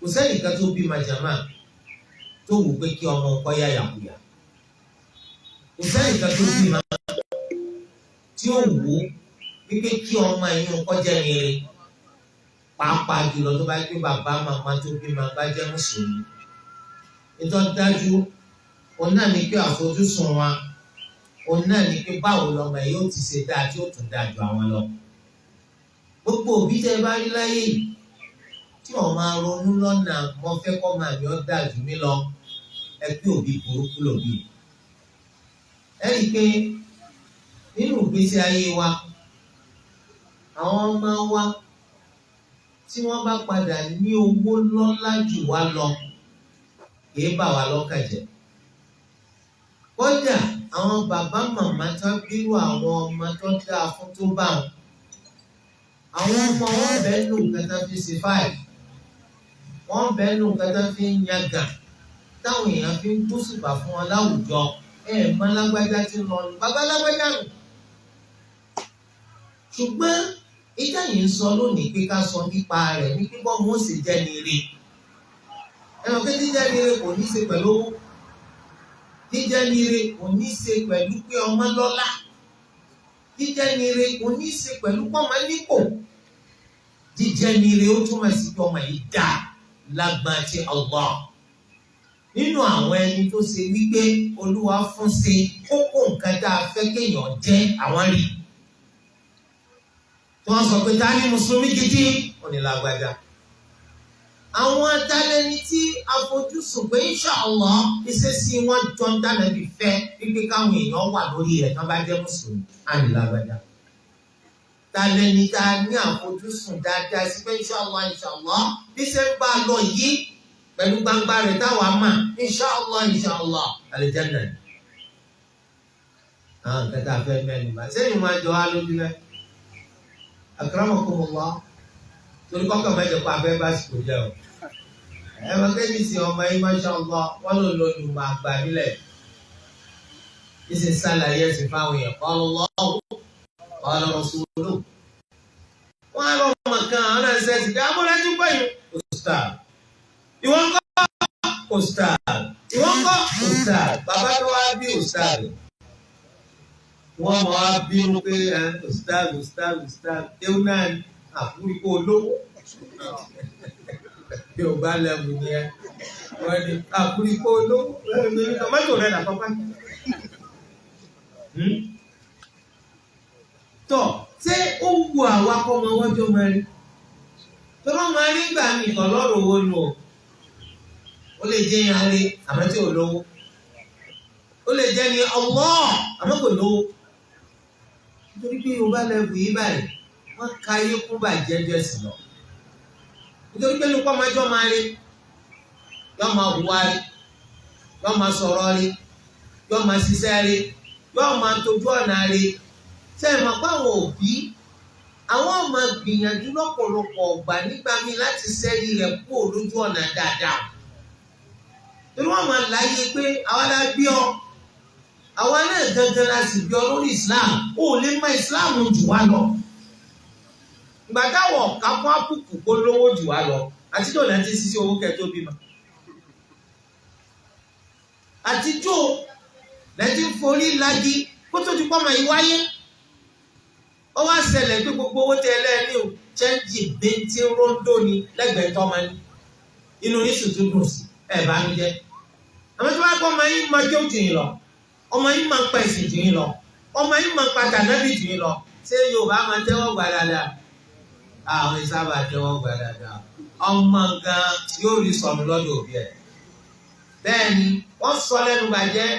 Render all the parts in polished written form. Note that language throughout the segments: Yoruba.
kò sẹ́nìkan tó bí màjàmá tó wù pé kí ọmọ ọkọ yá yàkuyà kò sẹ́nìkan tó bí ma tí ó wù wípé kí ọmọ ẹ̀yìn ọkọ jẹ́ rere pàápàá jùlọ tó bá gbé bàbá màmá tó bí ma bá jẹ́ mùsùlùmí nítorí dájú òun náà ní pé àfojúsùn wa òun náà ní pé báwo lọmọ yìí ó ti ṣe dáa tí ó tún dáa ju àwọn lọ gbogbo òbí tẹ́ bá rí láyé yìí tí wọ́n máa ronú lọ́nà mo fẹ́ kọ́ máa mi ọ́ dáa jù mí lọ ẹ pé òbí burúkú lòbí ẹ rí i pé nínú ìgbésí ayé wa àwọn ọmọ wa tí wọ́n bá padà ní owó lọ́lá jù wá lọ kìí bà wá lọ́kàn jẹ́ kódà àwọn bàbá màmá tó bírú àwọn ọmọ tó dáa fún tó bá wọn àwọn ọmọ wọn bẹ́ẹ̀ lò kẹta fi ṣe fáìlì wọn bẹ́ẹ̀ lò kẹta fi ń yangàn táwọn èèyàn fi ń gbósùbà fún wọn láwùjọ mọ lágbájá tí ń lọ ní bàbá lágbájá nù ṣùgbọ́n ìjà yìí ń sọ lónìí pé ká sọ nípa rẹ̀ ní pípọ́ mọ́ sì jẹ́ ní ire ẹ̀rọ pé jíjẹ́ ní ire kò ní í ṣe pẹ̀lú owó jíjẹ́ ní ire kò ní í ṣe pẹ̀lú pé ọmọ lọ́lá jíjẹ́ ní ire kò ní í ṣe pẹ̀lú pọ́nmọ́ nípò jíjẹ́ ní ire ó túmọ̀ sí pé ọmọ yìí dá lágbára ti Allah nínú àwọn ẹni tó ṣe wípé Olúwa fún ṣe kókó nǹkan tá a fẹ́ kéèyàn jẹ́ àwọn rí tí wọ́n sọ pé ta ni mùsùlùmí gidi ó ní lágbájá àwọn atálẹ́ni tí àfojúsùn pé inshallah ìṣesí wọn jọ ń dáná bí fẹ́ wípé káwọn èèyàn wà lórí rẹ̀ tí wọ́n bá jẹ́ mùsùlùmí á ní lágbájá tálẹ́ni tá a ní àfojúsùn dáadáa sí pé inshallah bí ṣe ń bá a lọ yìí pẹ̀lú gbangba rẹ̀ táwa mà inshallah aljanna ni. àwọn kẹta fẹ́ mẹ́nu bá sẹ́yìn máa jọ á lójú rẹ̀ akramakumullah torí kọ́kọ́ mẹ́jọ pa abẹ́ bá sìkò jẹ́ o. máa kẹ́ni sí ọmọ yìí mashallah wọ́n lò lónìí máa gbà nílẹ̀ bí sì ń sàlàyé ẹ̀sìn fáwọn èèyàn qala Allahu qala rasuluhu. wọ́n á lọ ọmọ kan àwọn ẹ̀sẹ̀ ti dá abúlẹ́jú pẹ̀lú ustaz. ìwọ́n kọ́ ustaz bàbá tó wá bí ustaz wọ́n mọ̀ á bínú pé ustaz ewu náà ni àfúríkó olówó yóò bá lẹ́mù ní ẹ wọ́n ni àfúríkó olówó tomato rẹ̀ nà pápá tọ́ ṣé ó wu àwọn akọ́mọ wọ́n tó máa rí tó bá máa rí gbà mí kan lọ́rọ̀ owó nù ó lè jẹ́ yẹn rí àmọ́ tí ò lówó ó lè jẹ́ ní Allah àmọ́ kò lówó nítorí pé yorùbá lẹ́bù yìí báyìí wọ́n ka ayé kún bàjẹ́ bí ẹ̀sìn lọ nítorí pé nípa ọmọ ẹjọ́ máa rí yọ́ máa hùwà rí yọ́ máa sọ̀rọ̀ rí yọ́ máa ṣiṣẹ́ rí yọ́ máa tójú ọ̀nà rí sẹ́yìn máa pa àwọn òbí àwọn máa gbìyànjú lọ́pọ̀lọpọ̀ ọ̀gbà nígbà míì láti sẹ́rí rẹ̀ kúrò lójú ọ̀nà dáadáa torí wọ́n máa láyé pé àwa la bí ọ àwa náà gangan la sì bí ọ lórí Islam ó lè mọ Islam jù wá lọ ìgbà táwọn ọ̀ka fún àbùkù kó lówó jù wá lọ àtijọ́ náà ti ṣiṣẹ́ owó kẹ́ tó bímọ àtijọ́ náà ti forí lagi kó tó ti pọ́ ọmọ yìí wáyé ó wá ṣẹlẹ̀ pé gbogbo owó tẹ ẹlẹ́ni o chẹ́ǹjì bẹ́ntì róńdó ni lẹ́gbẹ̀ẹ́ tọ́mọ ní inú yíṣù tó dùn sí ẹ̀ bá mi jẹ́ àmọ́ tí wọ́n á kọ́ ọmọ yìí máa jó jù yín lọ ọmọ yìí máa ń pa ẹ̀sìn jù yín lọ ọmọ yìí máa ń pa tànàbì jù yín lọ ṣé Yorùbá máa tẹ́wọ́ gbà dáadáa àwọn ìsábà tẹ́wọ́ gbà dáadáa ọmọ gan yóò rí sọnù lọ́dọ̀ òbí ẹ̀ bẹ́ẹ̀ ni wọ́n sọ lẹ́nu bàjẹ́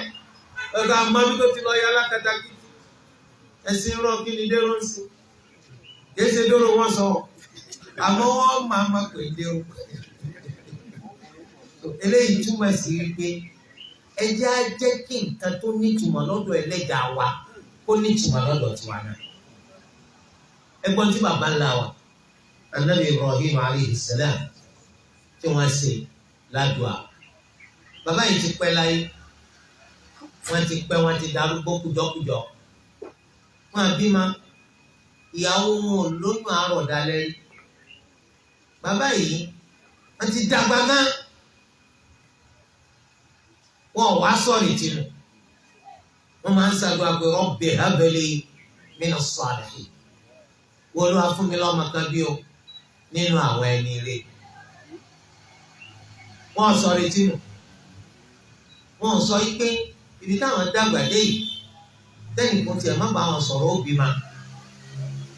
ẹ̀ka mọ́bí tó ti lọ yọ alákatakí ẹ̀sìn rán kí ni dérò ń sìn kéṣe dóró wọ́n sọ àmọ́ wọ́n máa pè dérò eléyìí túmọ̀ sí wípé ẹjẹ́ á jẹ́ kí nǹkan tó nítumọ̀ lọ́dọ̀ ẹlẹ́dàá wa kó nítumọ̀ lọ́dọ̀ tiwa náà. ẹgbọ́n tí bàbá ńlá wa Ànábì Ibrahim alayhi salam tí wọ́n ṣe ládùá bàbá yìí ti pẹ́ láyé wọ́n ti darúgbó kújọ́kújọ́ wọ́n àbímọ ìyàwó wọn ò lóyún àárọ̀ dalẹ́ rí bàbá yìí wọ́n ti dàgbà gan wọ́n wá sọ̀rọ̀ ìtinú wọ́n máa ń ṣàdúrà pé Rabbi habli mina salihin wọ́n ló wá fún mi lọ́mọ kan bí o nínú àwọn ẹni rẹ̀ wọ́n sọ̀rọ̀ ìtinú wọ́n sọ pé ibi táwọn dàgbà dé yìí tẹ́nì kan tiẹ̀ má bá wọn sọ̀rọ̀ òbí ma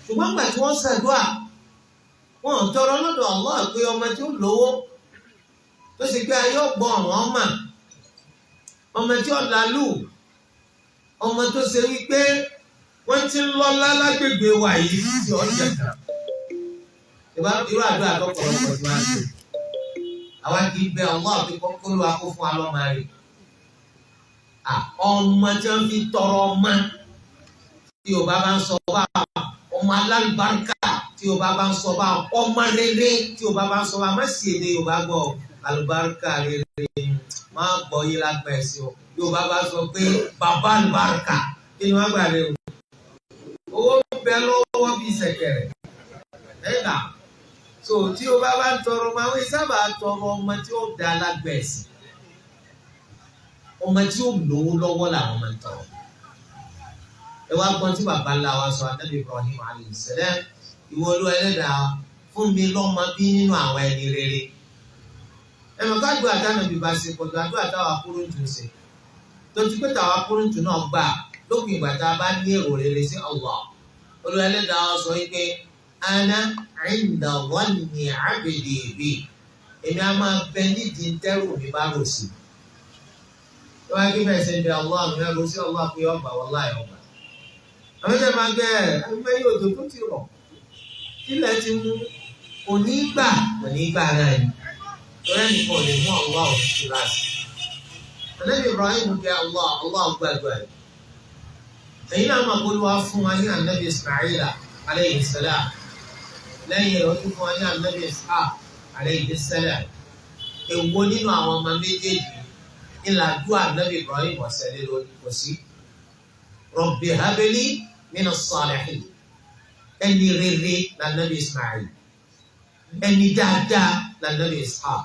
ṣùgbọ́n gbà tí wọ́n ṣàdúrà wọ́n tọrọ lọ́dọ̀ Allah pé ọmọ tí ó lówó tó sì pé ayé ọgbọ́n ọ̀ràn ọmọ tí ó lálù ọmọ tó ṣe wípé wọ́n ti ń lọ́lá lágbègbè wa yìí tí ó jẹ kan ìbá irú àdúrà tó pọ̀lọpọ̀ tí wọ́n á ṣe àwa kì í bẹ Allah àti kọ́kọ́ ló wá kó fún alọ́mọ rẹ̀ ọmọ tí wọ́n fi tọrọ ọmọ tí Yorùbá bá ń sọ bá ọmọ alálùbáríkà tí Yorùbá bá ń sọ bá ọmọ rere tí Yorùbá bá ń sọ bá má sì èdè Yorùbá gbọ́ alùbáríkà rere máa gbọ́ yé lágbà ẹ̀sìn o Yorùbá bá sọ pé bàbá alùbáríkà kí ni wọ́n gbà lé o owó bẹ lọ́wọ́ bíi ṣẹ̀kẹ̀rẹ̀ ẹ̀dá so tí Yorùbá bá ń tọrọ ọmọ àwọn ìsábà tọrọ ọmọ tí ó da lágbà ẹ̀sìn ọmọ tí ó lówó lọ́wọ́ làwọn máa ń tọrọ ẹ wá gbọ́n tí bàbá ńlá wa sọ Ànábì Ibrahim alayhi salam ìwọ Olúwa Ẹlẹ́dàá fún mi lọ́mọ bí nínú àwọn ẹni rere ẹ̀mọ̀ ká gbọ́ àdánàbí bá ṣe pọ̀jù àdúrà táwa kúrúntù ṣe tó ti pé táwa kúrúntù náà gbà lópin ìgbà tá a bá ní èrò rere sí Allah Olúwa Ẹlẹ́dàá sọ wípé ana inda dhanni abdi bi èmi á máa bẹ nídìí tẹ́rù mi bá rò sí tó wá kí bẹ́ẹ̀ ṣe ń bẹ Allah mi rò sí Allah pé ọgbà wallahi ọgbà àwọn ẹ̀jẹ̀ máa gbẹ ẹgbẹ́ yóò tó tó ti rọ̀ ilẹ̀ ti mú òní gbà náà ni torí ẹnìkan ò lè mú Allah òtútù láti. Ànábì Ibrahim kẹ́ Allah gbàgbà ẹ̀. Èyí náà máa kó ló wá fún wa ní Ànábì Ismaila alayhi salam. Lẹ́yìn rẹ̀ ó tún fún wa ní Ànábì Ishaq alayhi salam. Èwo nínú àwọn ọmọ méjèèjì ńlá dúà Ànábì Ibrahim ọ̀sẹ̀ lé lórí kò sí. Rabbi habli mina salihin. Ẹni rere l'Ànábì Ismail. Ẹni dáadáa l'Ànábì Ishaq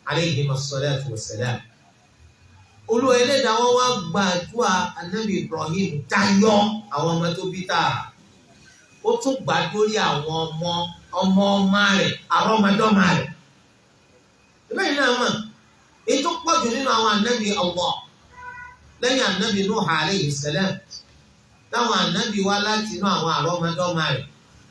alayhim as-salatu was-salam. Olúwa Ẹlẹ́dàá wọn wá gbàdúrà Ànábì Ibrahim tayọ àwọn ọmọ tó bí tààrà. Ó tún gbàdúrà àwọn ọmọ rẹ̀ àrọ́mọdọ́mọ rẹ̀. Bẹ́ẹ̀ náà mọ̀ èyí tó pọ̀jù nínú àwọn ànábì Allah lẹ́yìn ànábì Nuh alayhi salam táwọn ànábì wá láti inú àwọn àrọ́mọdọ́mọ rẹ̀.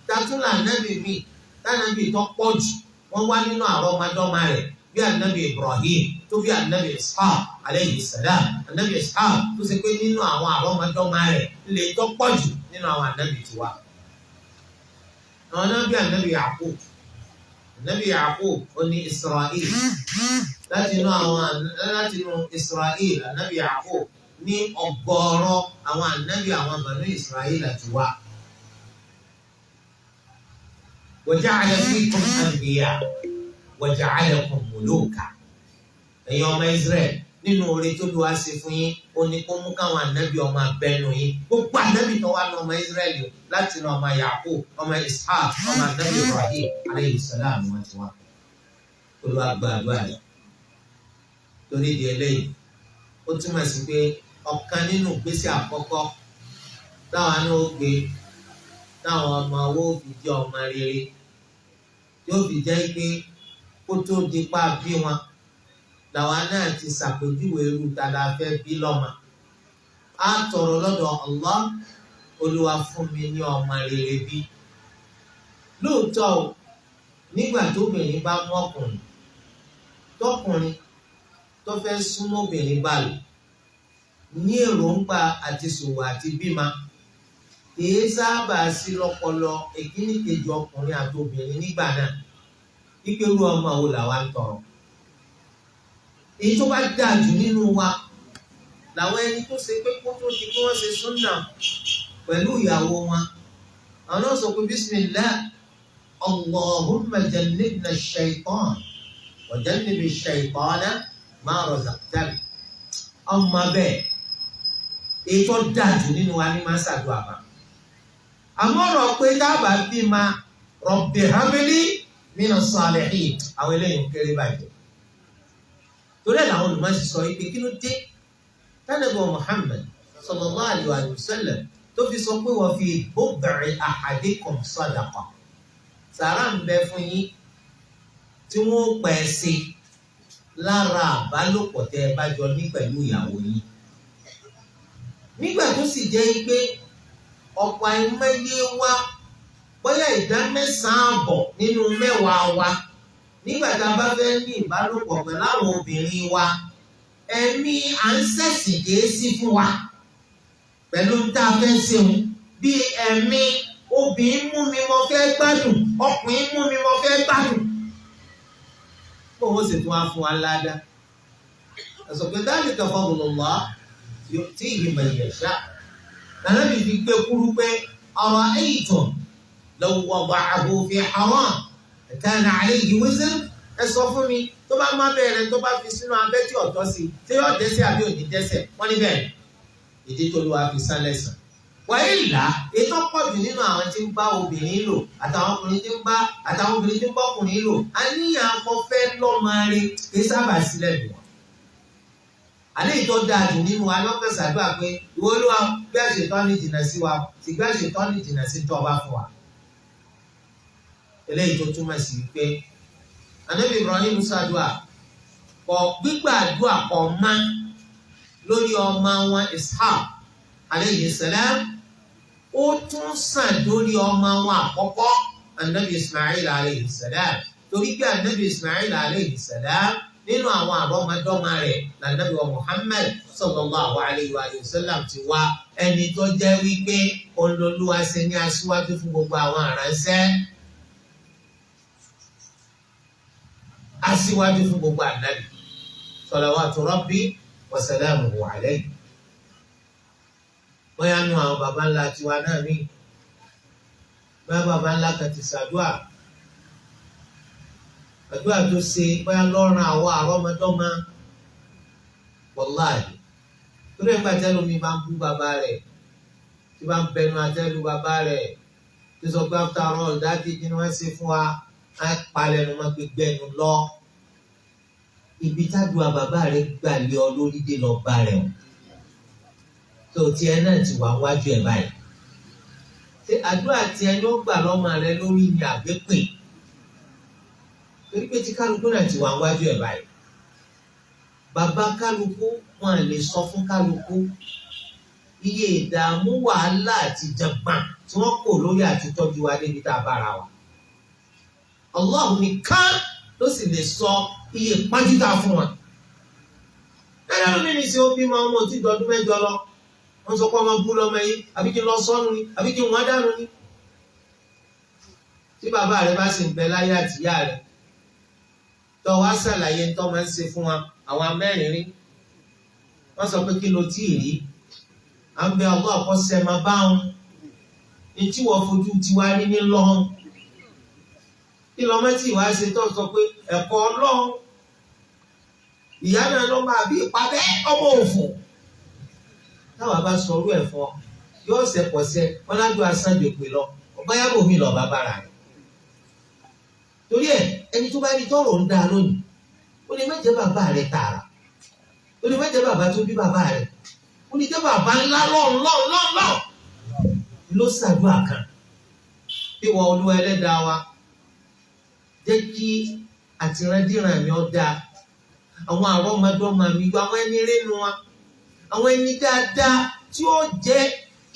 Tatúlà ànábì míì tánàbì tó pọ̀jù wọ́n wá nínú àrọ́mọdọ́mọ rẹ̀ bí ànábì Ibrahim tó bí ànábì Ishaq alayhi salam. Ànábì Ishaq tó ṣe pé nínú àwọn àrọ́mọdọ́mọ rẹ̀ lè tó pọ̀jù nínú àwọn ànábì tiwa. Àwọn náà bí ànábì Yaqub. Ànábì Yaqub ó ní Israel. Láti inú Israel ànábì Yaqub ní ọgọ́rọ̀ àwọn ànábì àwọn Banu Israel àti wá. وجعل فيكم أنبياء وجعلكم ملوكا. ẹ̀yin ọmọ Israel nínú oore tó lù wá sí fún yín ó ní kó mú káwọn ànábì ọmọ abẹ́nu yín gbogbo ànábì tó wà ní ọmọ Israel láti ní ọmọ Yaqub ọmọ Ishaq ọmọ ànábì Ibrahim alayhi salam wọn ti wá. Olúwa gba àdúrà rẹ̀ torí di eléyìí ó túmọ̀ sí pé ọ̀kan nínú ìgbésẹ̀ àkọ́kọ́ táwọn náà ó gbé táwọn ọmọ owó fi jẹ́ ọmọ rere yóò fi jẹ́ pé kó tó di pa bí wọn làwọn náà ti ṣàpèjúwe irú tàdá fẹ́ bí lọ́mọ. Á tọrọ lọ́dọ̀ Allah Olúwa fún mi ní ọmọ rere bí. Lóòótọ́ o nígbà tóbìnrin bá mú ọkùnrin tọkùnrin tó fẹ́ súnmọ́ obìnrin bá lò ní èròǹgbà àti ṣòwò àti bímọ kìí sábà sí lọ́pọlọ èkíní kejì ọkùnrin àti obìnrin nígbà náà ìpérú ọmọ wo làwa ń tọrọ. Èyí tó bá dáa jù nínú wa làwọn ẹni tó ṣe pé kó tó di kí wọ́n ṣe súnà pẹ̀lú ìyàwó wọn àwọn náà sọ pé bismillah Allahumma jannibna ash-shaytan wa jannibi ash-shaytana ma razaqtana. ọmọ bẹ́ẹ̀ èyí tó dáa jù nínú wa ní máa ṣàdúrà bá. Àmọ́ ọ̀rọ̀ pé dábàá bí ma Rabbi habli mina salihin àwọn eléyìí kéré bàjẹ́ torí ẹ̀ làwọn olùmọ̀ọ́sí sọ pé kí ló dé tánàbọ̀ Muhammad sallallahu alaihi wa sallam tó fi sọ pé wọ́n fi bud'i ahadikum sadaqa sàrà ń bẹ fún yín tí wọ́n pẹ̀ sí lára àbálòpọ̀ tẹ́ ẹ bá jọ ní pẹ̀lú ìyàwó yín nígbà tó sì jẹ́ pé ọ̀pọ̀ àìmọye wa bóyá ìdá 9 nínú 10 wa nígbà tá a bá fẹ́ ní ìbálòpọ̀ pẹ̀lú àwọn obìnrin wa ẹ̀mí à ń ṣẹ̀sìn kìí sí fún wa pẹ̀lú tá a fẹ́ ṣeun bí ẹ̀mí obìnrin mú mi mo fẹ́ gbádùn ọkùnrin mú mi mo fẹ́ gbádùn kó o sì tún wá fún wa ládàá ẹ̀sọ̀ pé dhalika fadlullah yu'tihi man yasha nàlábì fi gbé kúrú pé ara'aytum law wada'ahu fi haram kana alayhi wizr ẹ sọ fún mi tó bá má bẹ̀rẹ̀ tó bá fi sínú abẹ́ tí ọ̀tọ̀ sí tí yóò dẹ́ṣẹ̀ àbí òní dẹ́ṣẹ̀ wọ́n ní bẹ́ẹ̀ ìdí tó ló wá fi sán lẹ́sàn. wàá ìlà ètò pọ̀jù nínú àwọn tí ń bá obìnrin lò àtàwọn obìnrin tí ń bá ọkùnrin lò àníyàn akọ́fẹ́ lọ́mọrin kì í sábà sílẹ̀ nù wọ́n. àlẹ́ ìtọ́ dáa jù nínú alọ́kànṣàdúrà pé ìwọ Olúwa gbé àṣetọ́ni jìnnà sí wa sì gbé àṣetọ́ni jìnnà sí tọ́ ọba fún wa. eléyìí tó túmọ̀ sí pé Ànábì Ibrahim ṣàdúà kọ gbígbàdúà kọ má lórí ọmọ wọn Ishaq alayhi salam ó tún sàn lórí ọmọ wọn àkọ́kọ́ Ànábì Ismail alayhi salam torí pé Ànábì Ismail alayhi salam nínú àwọn àrọ́mọdọ́mọ rẹ̀ lànàbí wa Muhammad sallallahu alayhi wa sallam ti wá ẹni tó jẹ́ wípé Olúwa ṣe ní aṣíwájú fún gbogbo àwọn aránṣẹ́. Aṣíwájú fún gbogbo ànábì salawatu rabbi wa salamuhu alayhi. bóyá nu àwọn baba ńlá tiwa náà ní bóyá baba ńlá kan ti ṣàdúà àdúrà tó ṣe bóyá lọ́rùn àwọn àrọ́mọdọ́mọ wàláhì torí ẹgbà tẹ́lu mi bá ń bú bàbá rẹ̀ tí bá ń bẹnu àtẹ́lu bàbá rẹ̀ tó sọ pé after all dáàdì kí ni wọ́n ṣe fún wa á palẹ̀ nu máa gbégbé ẹnu lọ ibi tádùá bàbá rẹ̀ gbà lé ọ lórí dé lọ bá rẹ̀ o tó tiẹ̀ náà ti wà wájú ẹ̀ báyìí ṣé àdúrà tiẹ̀ ló gbà lọ́mọ rẹ̀ lórí ni àgbépè torí pé tí kálukú náà ti wà wájú ẹ̀ báyìí bàbá kálukú wọn lè sọ fún kálukú iye ìdààmú wàhálà àti jàngbọ̀n tí wọ́n kò lórí àti tọ́jú wa débi tá a bára wa. Allah nìkan ló sì lè sọ iye pàjítà fún wa. ẹ̀rọ lómi ní sí ó bímọ ọmọ tí dọdún 8 lọ wọ́n sọ pé ọmọ bú lọ́mọ yìí àbí kí n lọ sọ́nù ni àbí kí n wọ́n dànù ni. tí bàbá rẹ bá sì ń bẹ láyé àtìyá rẹ tọ́ wá ṣàlàyé tó máa ń ṣe fún wa àwọn amẹ́rìnrín wọ́n sọ pé kí ló tí ì rí à ń bẹ ọgbọ́n àkọsẹ́ máa bá wọn ní tí wọ́n fojú tiwa rí ní lọ́hùn kí lọ́mọ tí ìwà ṣe tó sọ pé ẹ̀kọ́ ọlọ́hun ìyá náà ló máa bí ìpàdé ọmọ òfò táwa bá sọ orú ẹ̀ fọ́ yóò ṣẹ̀pọ̀ṣẹ̀ wọn lájú asánjò pè lọ ọgbáyà bòmí lọ bàbá rà rẹ̀ torí ẹ̀ ẹni tó bá rí tọrọ ń dá lónìí ó lè má jẹ́ bàbá rẹ̀ tààrà ó lè má jẹ́ bàbá tó bí bàbá rẹ̀ ó lè jẹ́ bàbá ńlá lọ́ọ̀lọ́ọ̀lọ́ọ̀ ló ṣàdúrà kan bí wọ́n Olúwa ẹlẹ́dàá wa jẹ́ kí àtìrandíran mi ó dáa àwọn àrọ́mọdọ́mọ mi gbọ́ àwọn ẹni rénu wa àwọn ẹni dáadáa tí ó jẹ́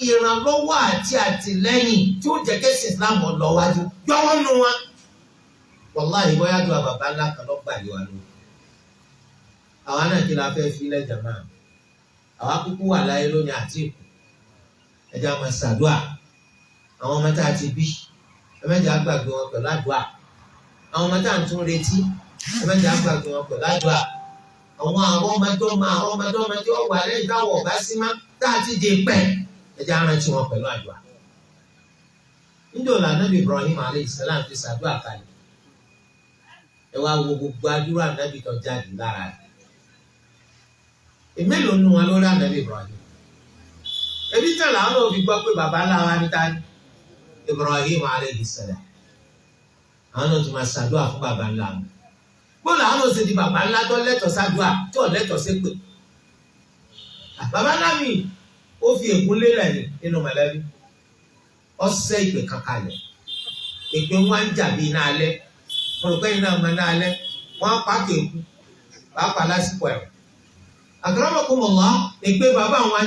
ìrànlọ́wọ́ àti àtìlẹ́yìn tí ó jẹ́ kẹ́sì Islam lọ wájú yọwọ́ nu wa wàláhì bóyá dùn àbàbá ńlá kan lọ́gbà yìí wà lórí àwa náà kí la fẹ́ fi lẹ́jà máa àwa kúkú wà láyé lónìí àti ìkù ẹja máa ṣàdúà àwọn ọmọ tá a ti bí ẹmẹ́jà gbàgbé wọn pẹ̀lú àdúà àwọn ọmọ tá à ń tún retí ẹmẹ́jà gbàgbé wọn pẹ̀lú àdúà àwọn àrọ́mọdọ́mọ tí ó wà lẹ́yìn táwọn ọ̀gá sí má tá a ti dé pẹ́ ẹja rántí wọn pẹ̀lú àdúà níjọ́ Ànábì Ibrahim alayhi salam ti ṣàdúà kalẹ̀ ẹ wá wo gbogbo àdúrà Ànábì tó jáde lára rẹ̀ èmélòó nu wọn lórí Ànábì Ibrahim ebi tẹ̀ làwọn náà fi gbọ́ pé bàbá ńlá wa níta ní Ibrahim alayhi salam àwọn náà tún máa ṣàdúrà fún bàbá ńlá wọn bọ́ọ̀lù àwọn náà ṣe di bàbá ńlá tó lẹ́tọ̀ọ́ ṣàdúrà tó lẹ́tọ̀ọ́ ṣépè bàbá ńlá mi ó fi ègún lélẹ̀ nínú mọ̀lẹ́bí ọ̀sẹ̀ ìpè kankan lẹ̀ ìpè wọn ń jà bí iná alẹ́ mo rò pé iná ọmọ iná alẹ́ wọn á pàtó èkú pàápàá lásìkò ẹ̀rọ akramakumullah ìpè bàbá wọn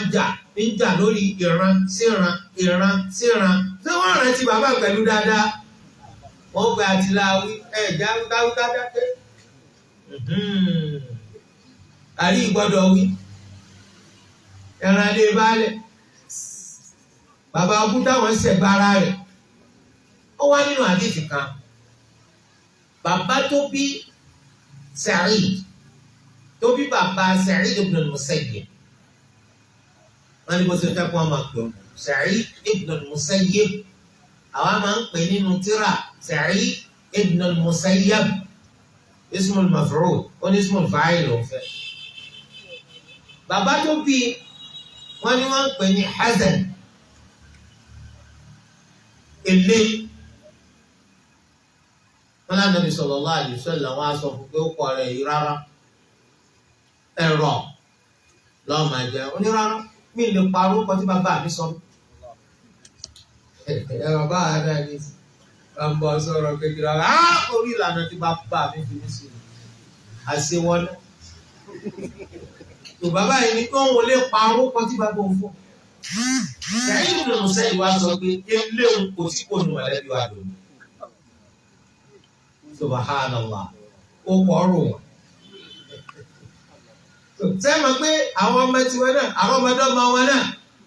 ń jà lórí ìran síran ìran síran tí wọ́n rántí bàbá pẹ̀lú dáadáa wọ́n gba àtìláwí ẹ̀já dáúdá dáké àrí ìgbọ́dọ̀ wí ẹran lè bálẹ̀ bàbá ọkùn táwọn ṣẹ̀gbà ara rẹ̀ ó wá nínú àdìsí kan bàbá tó bí Sa'id tó bí bàbá Sa'id ibn al-Musayyib wọ́n ní bó ṣe fẹ́ kó wọ́n máa pè ọ́ Sa'id ibn al-Musayyib àwa máa ń pè nínú tírà Sa'id ibn al-Musayyib ismul maf'ul ó ní ismul fa'il ló fẹ́ bàbá tó bí wọ́n ní wọ́n ń pè ní Hazan ilé wọn náà Nabi sallallahu alaihi wasallam wọn á sọ fún pé ó kọ rẹ̀ yìí rárá ẹ̀rọ lọ́ọ́ máa jẹ onírárá mi lè parọ́ kọ́ tí bàbá mi sọ ẹ̀rọ bá a náà ní bàbá sọ̀rọ̀ kékeré orí ìlànà tí bàbá mi fi mí sí àṣewọ́n náà tó bàbá yìí ní kí wọ́n lè parọ́ kọ́ tí bàbá òun fọ́ Sa'id ibn Musayyib wá sọ pé ilé òun kò sí kò nù mọ̀lẹ́bí wa lónìí subhanallah ó kọ́ ọ̀rùn wọn. Sẹ́mi pé àwọn ọmọ tiwọn náà àwọn ọmọdé ọmọ wọn náà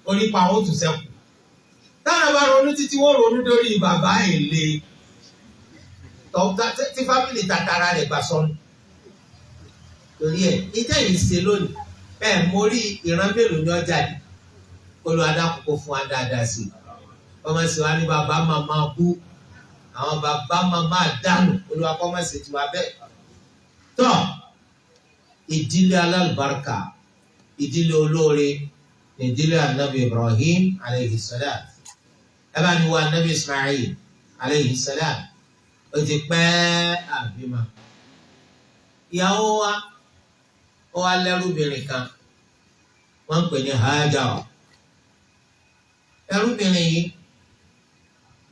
onípa àwọn òtún sẹ́kù táwọn bá ronú títí wọ́n ronú lórí bàbá èlé tí fámìlì tàtàrà rẹ̀ gbà sọnù torí ẹ̀ ìjẹ́ yìí ṣe lónìí mórí ìran mélòó ní ọjà yìí olùwàdàkùnkù fún wa dáadáa sí i ọmọ sì wá ní bàbá màmá bú àwọn bàbá màmá dànù olùwàkọ́mọ̀sì tiwa bẹ́ẹ̀ tọ́ ìdílé alálùbáríkà ìdílé olóore ìdílé anabi Ibrahim alayhi salam ẹ bá ní wo anabi Ismail alayhi salam ó ti pẹ́ àbímọ ìyàwó wa ó wá lẹ́rúbìnrin kan wọ́n ń pè ní Hajar ẹrúbìnrin yìí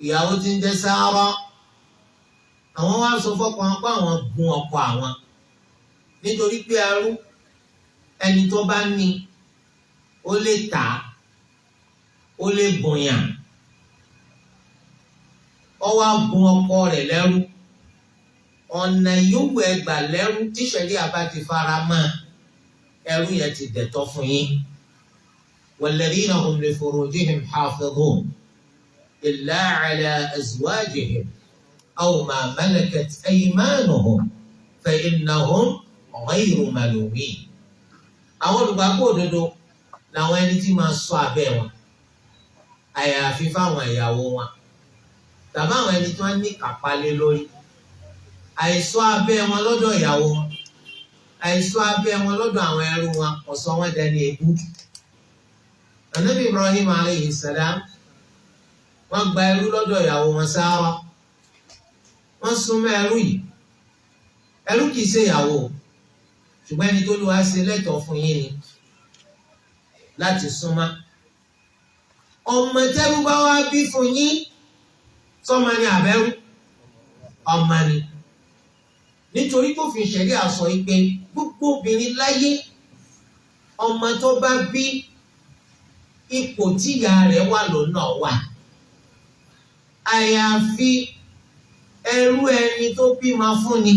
ìyàwó tí ń jẹ́ Sáárà àwọn wá sọ fọ́kọ pé àwọn gun ọkọ àwọn nítorí pé ẹrú ẹni tó bá ní ó lè tà ó lè bùnyàn ó wá gun ọkọ rẹ̀ lẹ́rú ọ̀nà yòówù ẹgbà lẹ́rú tíṣẹ̀lẹ̀ àbá ti fara mọ́ ẹrú yẹn ti dẹ̀tọ́ fún yín. والذين هم لفروجهم حافظون إلا على أزواجهم أو ما ملكت أيمانهم فإنهم غير ملومين. àwọn olùgbàgbọ́ òdodo làwọn ẹni tí máa ṣọ́ abẹ́ wọn àyàfi fáwọn ìyàwó wọn tàbí àwọn ẹni tí wọ́n ní kápálẹ́ lórí àìṣọ́ abẹ́ wọn lọ́dọ̀ ìyàwó wọn àìṣọ́ abẹ́ wọn lọ́dọ̀ àwọn ẹrú wọn kò sọ wọ́n dẹni èébú. Ànábì Ibrahim alayhi salam wọ́n gba ẹrú lọ́dọ̀ ìyàwó wọn Sáárà wọ́n súnmọ́ ẹrú yìí ẹrú kìí ṣe ìyàwó ṣùgbọ́n ẹni tó lù wá ṣe lẹ́tọ̀ọ́ fún yín ni láti súnmọ́ ọmọ tẹ́rú bá wá bí fún yín sọ́mọ ni àbẹ́rú ọmọ ni nítorí kó fi ṣẹ̀rí àsọ ìpè gbogbo obìnrin láyé ọmọ tó bá bí ipò tíya rẹ̀ wà lọ́nà wà àyàfi ẹrú ẹni tó bímọ fún ni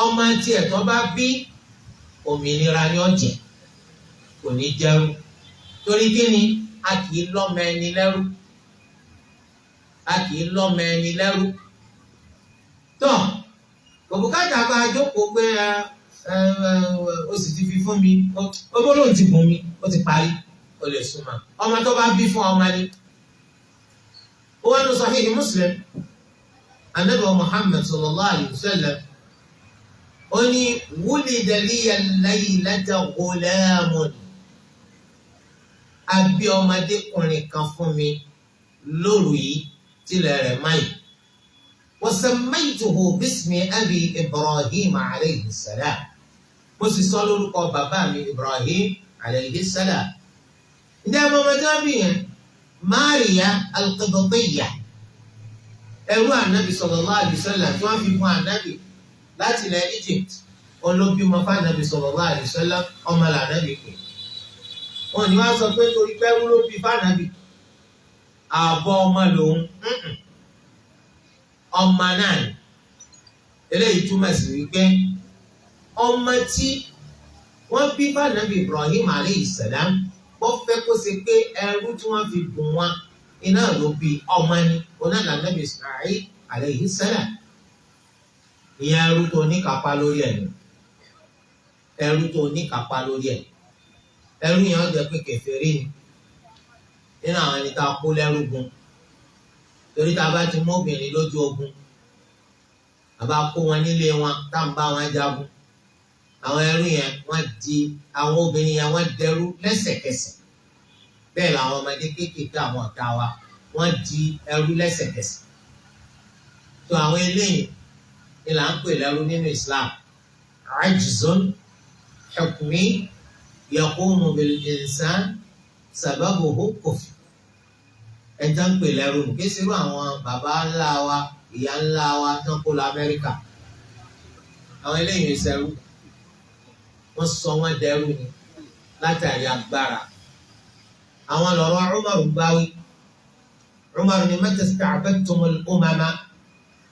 ọmọ tiẹ̀ tó bá bí òmìnira ni ó jẹ́ kò ní jẹ́rú torí kí ni a kì í lọ́mọ ẹni lẹ́rú a kì í lọ́mọ ẹni lẹ́rú tọ́ òbúkátà bá a jókòó pé ó sì ti fi fún mi ó bó lóun ti bùn mi ó ti parí ó lè súnmọ́ ọmọ tó bá bí fún ọmọ ni ó wá ní Sahih Muslim Ànábì Muhammad sallallahu alayhi wa sallam ó ní wulida liya laylata ghulamun àbí ọmọdékùnrin kan fún mi lóru yìí tilẹ̀ rẹ̀ máyì wa sammaytuhu bismi abi Ibrahim alayhi salam mo sì sọ lórúkọ bàbá mi Ibrahim alayhi salam. ǹjẹ́ ọmọ ọmọdé bí yẹn Mariya al-Qibtiyya ẹrú ànábì sallallahu alayhi wasallam tí wọ́n fi fún ànábì láti ilẹ̀ Egypt olóbímọ fún ànábì sallallahu alayhi wasallam ọmọ lànábì pè. wọ́n ní wọ́n sọ pé torí pẹ́rú ló bí fún ànábì àbọ̀ ọmọ lòun ọmọ náà ni eléyìí túmọ̀ sí wípé ọmọ tí wọ́n bí fún ànábì Ibrahim alayhi salam wọ́n fẹ́ kó ṣe pé ẹrú tí wọ́n fi bùn wọn iná ló bí ọmọ ni onáà ànábì Ismail alayhi salam. ìyẹn ẹrú tó ní kápá lórí ẹ̀ ni ẹrú tó ní kápá lórí ẹ̀ ẹrú yẹn ó jẹ́ pé kèfèrí ni nínú àwọn ẹni tá a kó lẹ́rú gun torí tá a bá ti mú obìnrin lójú ogun a bá kó wọn nílé wọn tá à ń bá wọn jagun àwọn ẹrú yẹn wọ́n di àwọn obìnrin yẹn wọ́n dẹrú lẹ́sẹ̀kẹsẹ̀ bẹ́ẹ̀ làwọn ọmọdé kéékèèké àwọn ọ̀tá wa wọ́n di ẹrú lẹ́sẹ̀kẹsẹ̀ tó àwọn eléyìí ni là ń pè lẹ́rú nínú Islam ajzun hukmi yaqumu bil insan sababuhu kufr ẹja ń pè lẹ́rú nù kí sírú àwọn bàbá ńlá wa ìyá ńlá wa tán kó lọ Amẹ́ríkà àwọn eléyìí ìṣẹ́rú wọ́n sọ wọ́n dẹrú ni látàrí agbára àwọn lọ́rọ̀ Umar gbáwí Umar ni mata ista'badtumul umama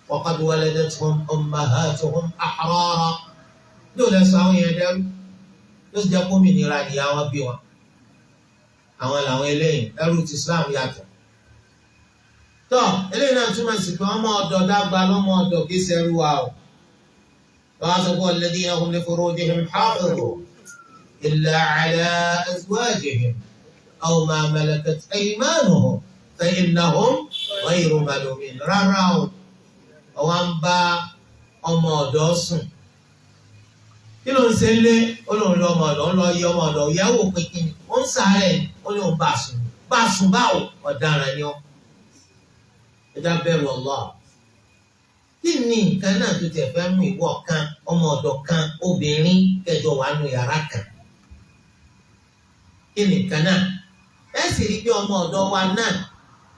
wa qad waladatuhum ummahatuhum ahrara yóò lẹ́sọ àwọn yẹn dẹrú yóò sì jẹ́ kómìnira ìyá wọn bí wọn àwọn làwọn eléyìí ẹrú ti Islam yàtọ̀ tọ́ eléyìí náà túmọ̀ sí pé ọmọ ọ̀dọ̀ dágbà lọ́mọ ọ̀dọ̀ kí sẹ́rú wa o wọ́n á sọ pé alladhina hum li furujihim hafidhun illa ala azwajihim aw ma malakat aymanuhum fa innahum ghayru malumin rárá o ọwọ́ ń bá ọmọ ọ̀dọ̀ sùn kí ló ń ṣe lé olóhùn lọ ọmọ ọ̀dọ̀ ń lọ yí ọmọ ọ̀dọ̀ ìyàwó pé kí ni ó ń sáré ó ní òun bá sùn báwo ọ̀daràn ni ó ẹja bẹ̀rù Allah kí ni nǹkan náà tó tẹ̀ fẹ́ mú ìwọ kan ọmọ ọ̀dọ̀ kan obìnrin kẹjọ wà nù yàrá kan kí ni nǹkan náà ẹ sì rí bí ọmọ ọ̀dọ̀ wa náà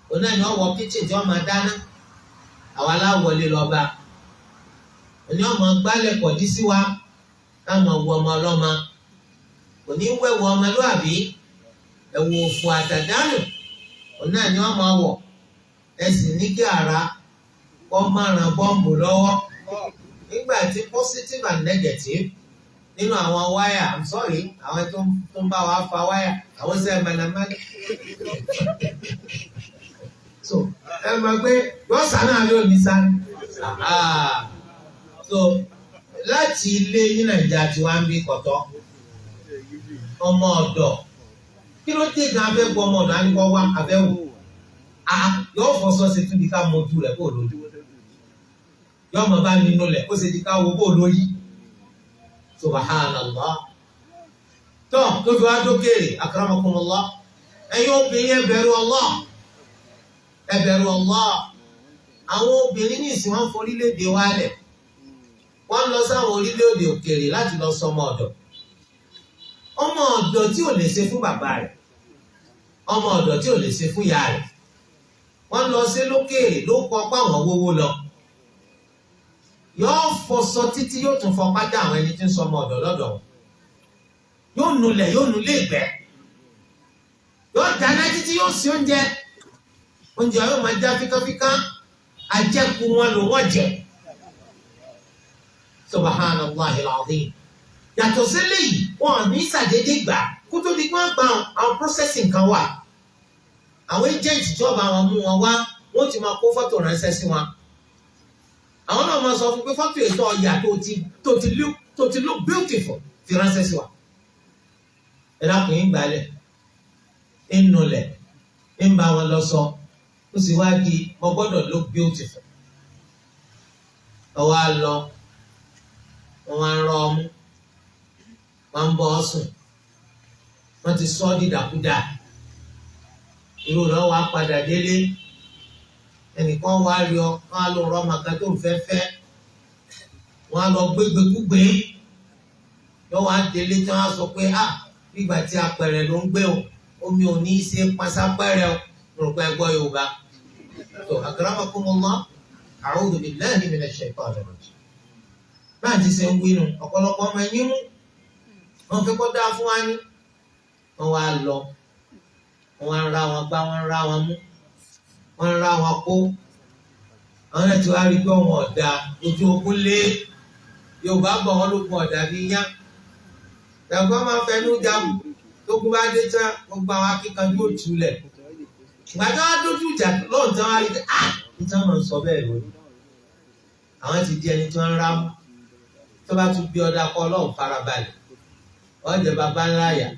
òun náà ni wọ́n wọ kíchìn tí wọ́n máa dáná àwa láwọlé lọ́ba òní ọmọ gbálẹ̀ kọ̀dí sí wa táwọn ọwọ́ ọmọ ọlọ́mọ òní wẹ̀wọ̀ ọmọlúàbí ẹ̀wù òfò àtàdánù òun náà ni wọ́n máa wọ̀ ẹ sì ní kí ara kọ́ márùn bọ́ǹbù lọ́wọ́ nígbà tí positive and negative nínú àwọn wáyà I'm sorry àwọn tó ń bá wa fa wáyà àwọn sẹ́ẹ̀ mẹ́nàmẹ́nà so ẹ mọ̀ pé yọ̀ọ́sà náà ló ní sáré so láti ilé ní Nàìjíríà tí wọ́n ń bí kọ̀tọ́ ọmọ ọ̀dọ̀ kí ló dé gan abẹ́ gbọ́ ọmọ ọ̀dọ̀ á ní kọ́ wá abẹ́ wò yóò fọṣọ ṣe tún di ká mọ ojú rẹ̀ kó lójú yóò mọ bá nínú lẹ̀ kó ṣe di ká wo kó lóyí subhanallah tó fi wá dókèrè akramakumullah ẹ̀yin obìnrin ẹ bẹ̀rù Allah ẹ bẹ̀rù Allah àwọn obìnrin ní ìsìn wọn forílẹ̀-èdè wa lẹ̀ wọ́n lọ sáwọn orílẹ̀-èdè òkèèrè láti lọ sọmọ ọ̀dọ̀ ọmọ ọ̀dọ̀ tí ò lè ṣe fún bàbá rẹ̀ ọmọ ọ̀dọ̀ tí ò lè ṣe fún ìyá rẹ̀ wọ́n lọ sí lókèèrè ló kọ́ páwọn wówó lọ yóò fọṣọ títí yóò tún fọ pátá àwọn ẹni tí ń sọmọ ọ̀dọ̀ lọ́dọ̀ wọn yóò nulẹ̀ yóò nulẹ̀ ìgbẹ́ yóò dáná títí yóò sí oúnjẹ yóò máa já fíkánfíkán àjẹkù wọn ló wọ́n jẹ subhanallahi alazim yàtọ̀ sílẹ̀ yìí wọn ní sàdédé gbà kó tó di pé wọ́n gba àwọn processing kan wà àwọn agent ìjọba àwọn mú wọn wá wọ́n ti máa kó fọ́tò ránṣẹ́ sí wọn àwọn náà máa sọ fún pé fọ́tò ètò ọ̀yà tó ti look beautiful fi ránṣẹ́ sí wa ẹ dákun yín gbalẹ̀ ń nulẹ̀ ń bá wọn lọ sọ ó sì wá di mo gbọ́dọ̀ look beautiful ọwọ́ á lọ wọn á rọ ọmú wọn ń bọ́ ọ sùn wọn ti sọ ọ́ dìdàkudà irú rẹ̀ wá padà délé ẹnìkan wá rí ọ wọn á lọ rọ màkà tó ń fẹ́ wọn á lọ gbégbékúgbé yọ wá délé tí wọn á sọ pé nígbà tí apẹ̀rẹ̀ ló ń gbé o omi ò ní í ṣe pasápẹ̀rẹ̀ o mo rò pé ẹ gbọ́ Yorùbá tó akramakumullah a'udhu billahi minash shaitanir rajim báà ti ṣe ń wí nu ọ̀pọ̀lọpọ̀ ọmọ ẹ̀yìn mú wọn fẹ́ kọ́ dáa fún wa ní wọn wá lọ wọn ń ra wọn gbá wọn ń ra wọn mú wọn ń ra wọn kó àwọn náà ti wá rí pé wọn ọ̀dà ojú ogun lé Yorùbá bọ̀ wọn ló gun ọ̀dà bí yá ẹ̀gbọ́n máa fẹnu jagun tó kú bá dé tán gbogbo àwọn akíkanjú ò túlẹ̀ ìgbà tí wọ́n dójú ìjà lọ́run tí wọ́n á rí pé níta máa ń sọ bẹ́ẹ̀ lórí àwọn ti di ẹni tí wọ́n ń rá mú tó bá tún bí ọ̀dà kọ́ Ọlọ́run farabalẹ̀ wọ́n jẹ́ bàbá ńlá yà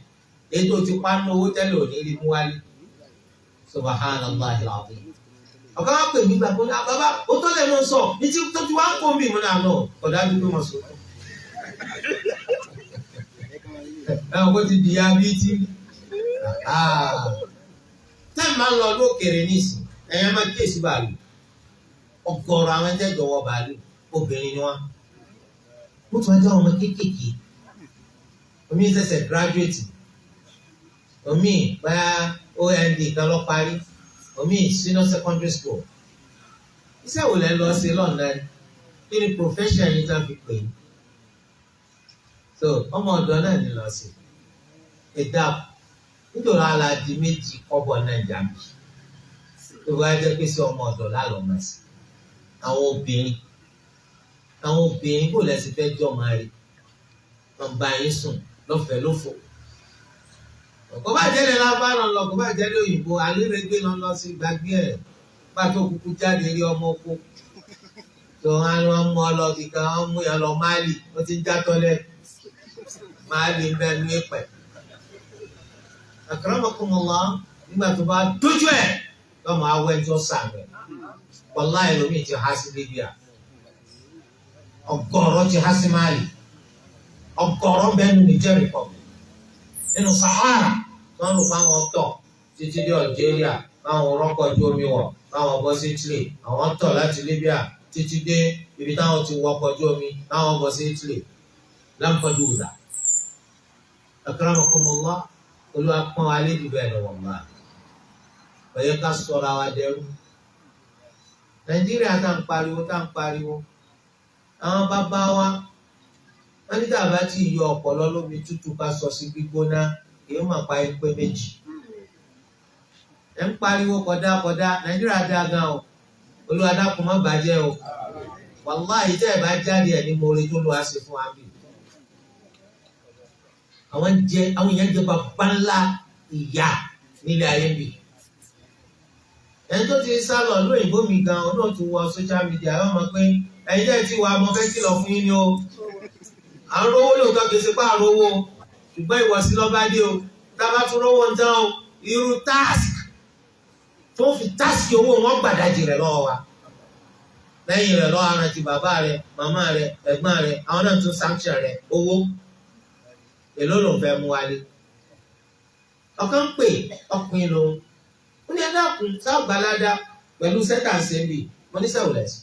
ètò ti pánú owó tẹ́lẹ̀ òní rí mú wálé subhanallahi alazim ọ̀gá wa pè mí gbà pé bàbá ó tó lè mọ sọ ní tí tó ti wá ń kó mi mú náà ọ̀dà dúdú mọ̀ sọ. ẹ̀wọ̀n kó ti di ya bí tí tẹ́ẹ̀ máa ń lọ lókèrè nísìn ẹ̀yàn máa kíyèsí bàálù ọ̀gọ̀rọ̀ àwọn ẹ̀jẹ̀ jọ̀wọ́ bàálù obìnrin ni wọ́n mo tún wá jẹ́ ọmọ kéékèèké omi ṣẹ̀ṣẹ̀ graduate omi báyà OND kan lọ parí omi senior secondary school iṣẹ́ wo lẹ́ lọ sí lọ́nà kí ni profession yìí tán fi pè é so ọmọ ọ̀dọ́ náà ní lọ sí ìdáàbò nítorí aládìí méjì kọ́bọ̀ náà jàmbí tó bá jẹ́ pé sí ọmọ ọ̀dọ́ lálọ́ máa sí àwọn obìnrin kò lẹ́sìn fẹ́ jọ máa rí wọn bá yín sùn lọ́fẹ̀ẹ́ lófò kò bá jẹ́ lẹ́la bá lọ kò bá jẹ́ lé òyìnbó alérègbè lọ sí gbàgbé ẹ̀ pàtó kúkú jáde rí ọmọ oko tó wọn mú ọ lọ kíkan wọn mú yàn lọ Mali wọn ti ń játọ́ lẹ́nu Mali ń bẹ́ẹ̀ ní ẹ̀pẹ̀ akramakumullah nígbà tó bá dójú ẹ̀ lọ́mọ awọ ẹjọ́ sàmì wallahi lómi ti há sí Libya ọgọ́rọ̀ ti há sí Mali ọgọ́rọ̀ bẹ́ẹ̀ ní Niger Republic nínú Sahara wọn lò fáwọn tọ̀ títí dé Algeria fáwọn rọ́kọ̀ ojú omi wọ̀ fáwọn bọ́ sí Italy àwọn tọ̀ láti Libya títí dé ibi táwọn ti wọkọ̀ ojú omi táwọn bọ́ sí Italy Lampedusa akramakumullah Olúwa pọ́n wa lé jù bẹ́ẹ̀ lọ wọ̀n bá ọ̀yẹ́ ká sọ̀rọ̀ àwa dẹrú Nàìjíríà tá ń pariwo àwọn bàbá wa wọ́n ní tàbá tí yọ ọ̀pọ̀lọ lómi tútù ká sọ sí gbígbóná èyí mà pa ẹgbẹ́ méjì ẹ̀ ń pariwo kódà Nàìjíríà dá gan o Olúwa dákun má bàjẹ́ o wàláhì tẹ́ ẹ̀ bá jáde ẹ̀ ní mo rí tó lọ́wọ́ sí fún wa bí àwọn èèyàn jẹ bàbá ńlá ìyá nílé ayé bì ẹni tó ti sá lọ lóyìnbó mi gan ọ náà ti wọ social media ẹ mọ̀ pé ẹ̀yin tẹ́ ti wà mọ́ fẹ́ kìlọ̀ fún yín ni o à ń rówó lóòótọ́ kì í ṣe pé à ń rówó ṣùgbọ́n ìwọ̀sí lọ́ba dé o tábà tún rówó ń tán o irú task tó fi task owó wọn gbàdájì rẹ̀ lọ́wọ́ wa lẹ́yìn rẹ̀ lọ́wọ́ ara ti bàbá rẹ̀ màmá rẹ̀ ẹ̀gbọ́n rẹ̀ àwọn náà tún sanction rẹ̀ owó èló ló ń fẹ́ mú wálé ọkàn ń pè ọkùnrin lòun ó ní ẹ̀dá kùn sáàgbàládá pẹ̀lú sẹ́tàǹsẹ̀mbì wọ́n ní sẹ́wọ̀lẹ́sì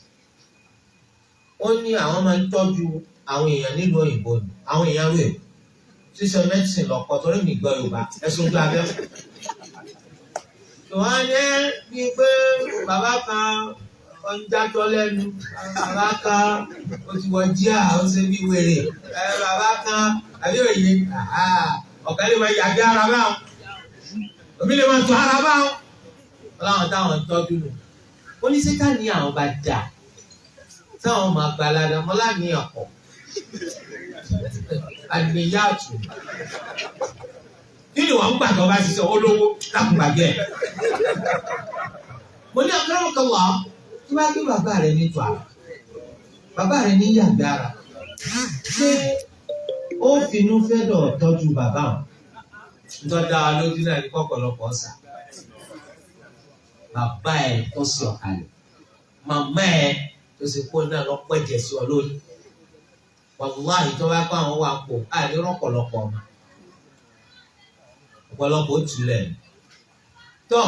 ó ní àwọn máa ń tọ́jú àwọn èèyàn nílùú òyìnbó ni àwọn èèyàn rẹ̀ ṣíṣe mẹ́tìsìn lọ́kọ̀ torí mi gbọ́ Yorùbá ẹ̀sùn ojú abẹ́ tó wá ní bí pé bàbá kan ń játọ́ lẹ́nu bàbá kan ó ti wọ jíà ó ṣe bí wèrè bàbá kan àbí òye ọ̀gá lè máa yàgbé ara báwọn omi lè máa tọ́ ara báwọn láwọn táwọn ń tọ́jú nù ó ní sẹ́ká ní àwọn bá dà táwọn máa gba aládàá mọ́ láàní ọ̀pọ̀ àníyàtù kí ni wọ́n ń gbàgbọ́ bá ṣiṣẹ́ olówó lákùngbàgbẹ́ mo ní ọ̀kẹ́rọ̀ kan wà tí wọ́n á gbé bàbá rẹ̀ ní tọ́ ara bàbá rẹ̀ ní yàgbé ara ṣé ó finú fẹ́ dọ̀ tọ́jú bàbá wọn nítorí dáa lójú náà ní pọ̀pọ̀lọpọ̀ ọ̀sà bàbá ẹ̀ tó sì ọ̀kalẹ̀ màmá ẹ̀ tó sì kó náà lọ pẹ̀jẹ̀ sí ọ lórí wàlúwàhí tó bá kó àwọn wà pò àìní rọ̀pọ̀lọpọ̀ ọmọ ọ̀pọ̀lọpọ̀ ó tulẹ̀ tó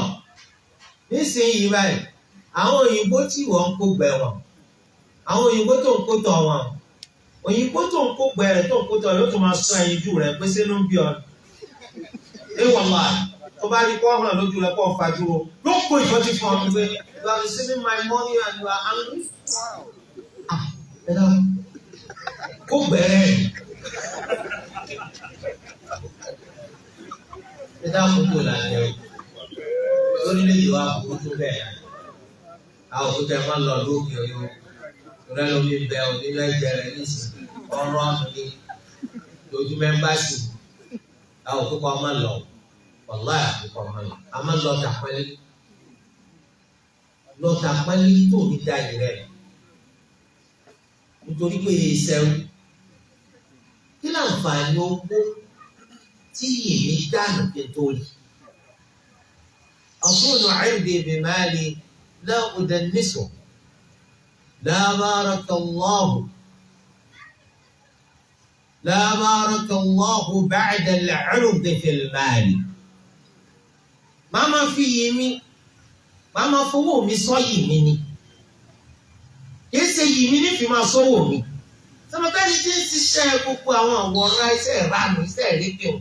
nísìnyí báyìí àwọn òyìnbó tí wọ́n ń kó gbẹ wọn àwọn òyìnbó tó ń kó tọ̀ wọn òyìnbó tó ń kó gbẹ rẹ̀ tó ń kó tọ̀ yóò tún máa sọ ẹyin jù rẹ̀ pé sínú ń bí ọ ẹ wàlá tó bá rí kó hàn lójú rẹ̀ kó fàdúró ló kó ìfọ́tí fún ọ pé you are receiving my money and you are angry. ẹ dá kó gbẹ̀rẹ̀ ẹ dá kókó làjẹ lórílẹ̀-èdè wa kò tó bẹ́ẹ̀ àwọn òkúta ẹ máa lọ lókè ọyọ rẹ lómi bẹ onílẹ̀ ẹ̀jẹ̀ rẹ nísìnyí ọ̀rọ̀ ọ̀nà ni lójú mẹ́mbàsì àwọn òkúta ọmọ lọ wàlá àkókò ọmọ lọ a máa lọ tàpẹ́lẹ́ tó ní dá yìí rẹ nítorí pé ìṣẹ́wó kí láǹfààní owó tí èmi dànù kí n tó rí ọ̀túnù àìdè bìmáàlì láwùdà nísò lábárakàlláhu ba'da al-'urdi fil-mali máa fi yìí mi máa fowó mi sọ yìí mi ni kìí ṣe yìí mi ní fi máa sọ́wọ́ mi sọmọkẹ́ni tí ń ṣiṣẹ́ gbogbo àwọn àwòrán iṣẹ́ ìránu iṣẹ́ ìrẹ́pẹ̀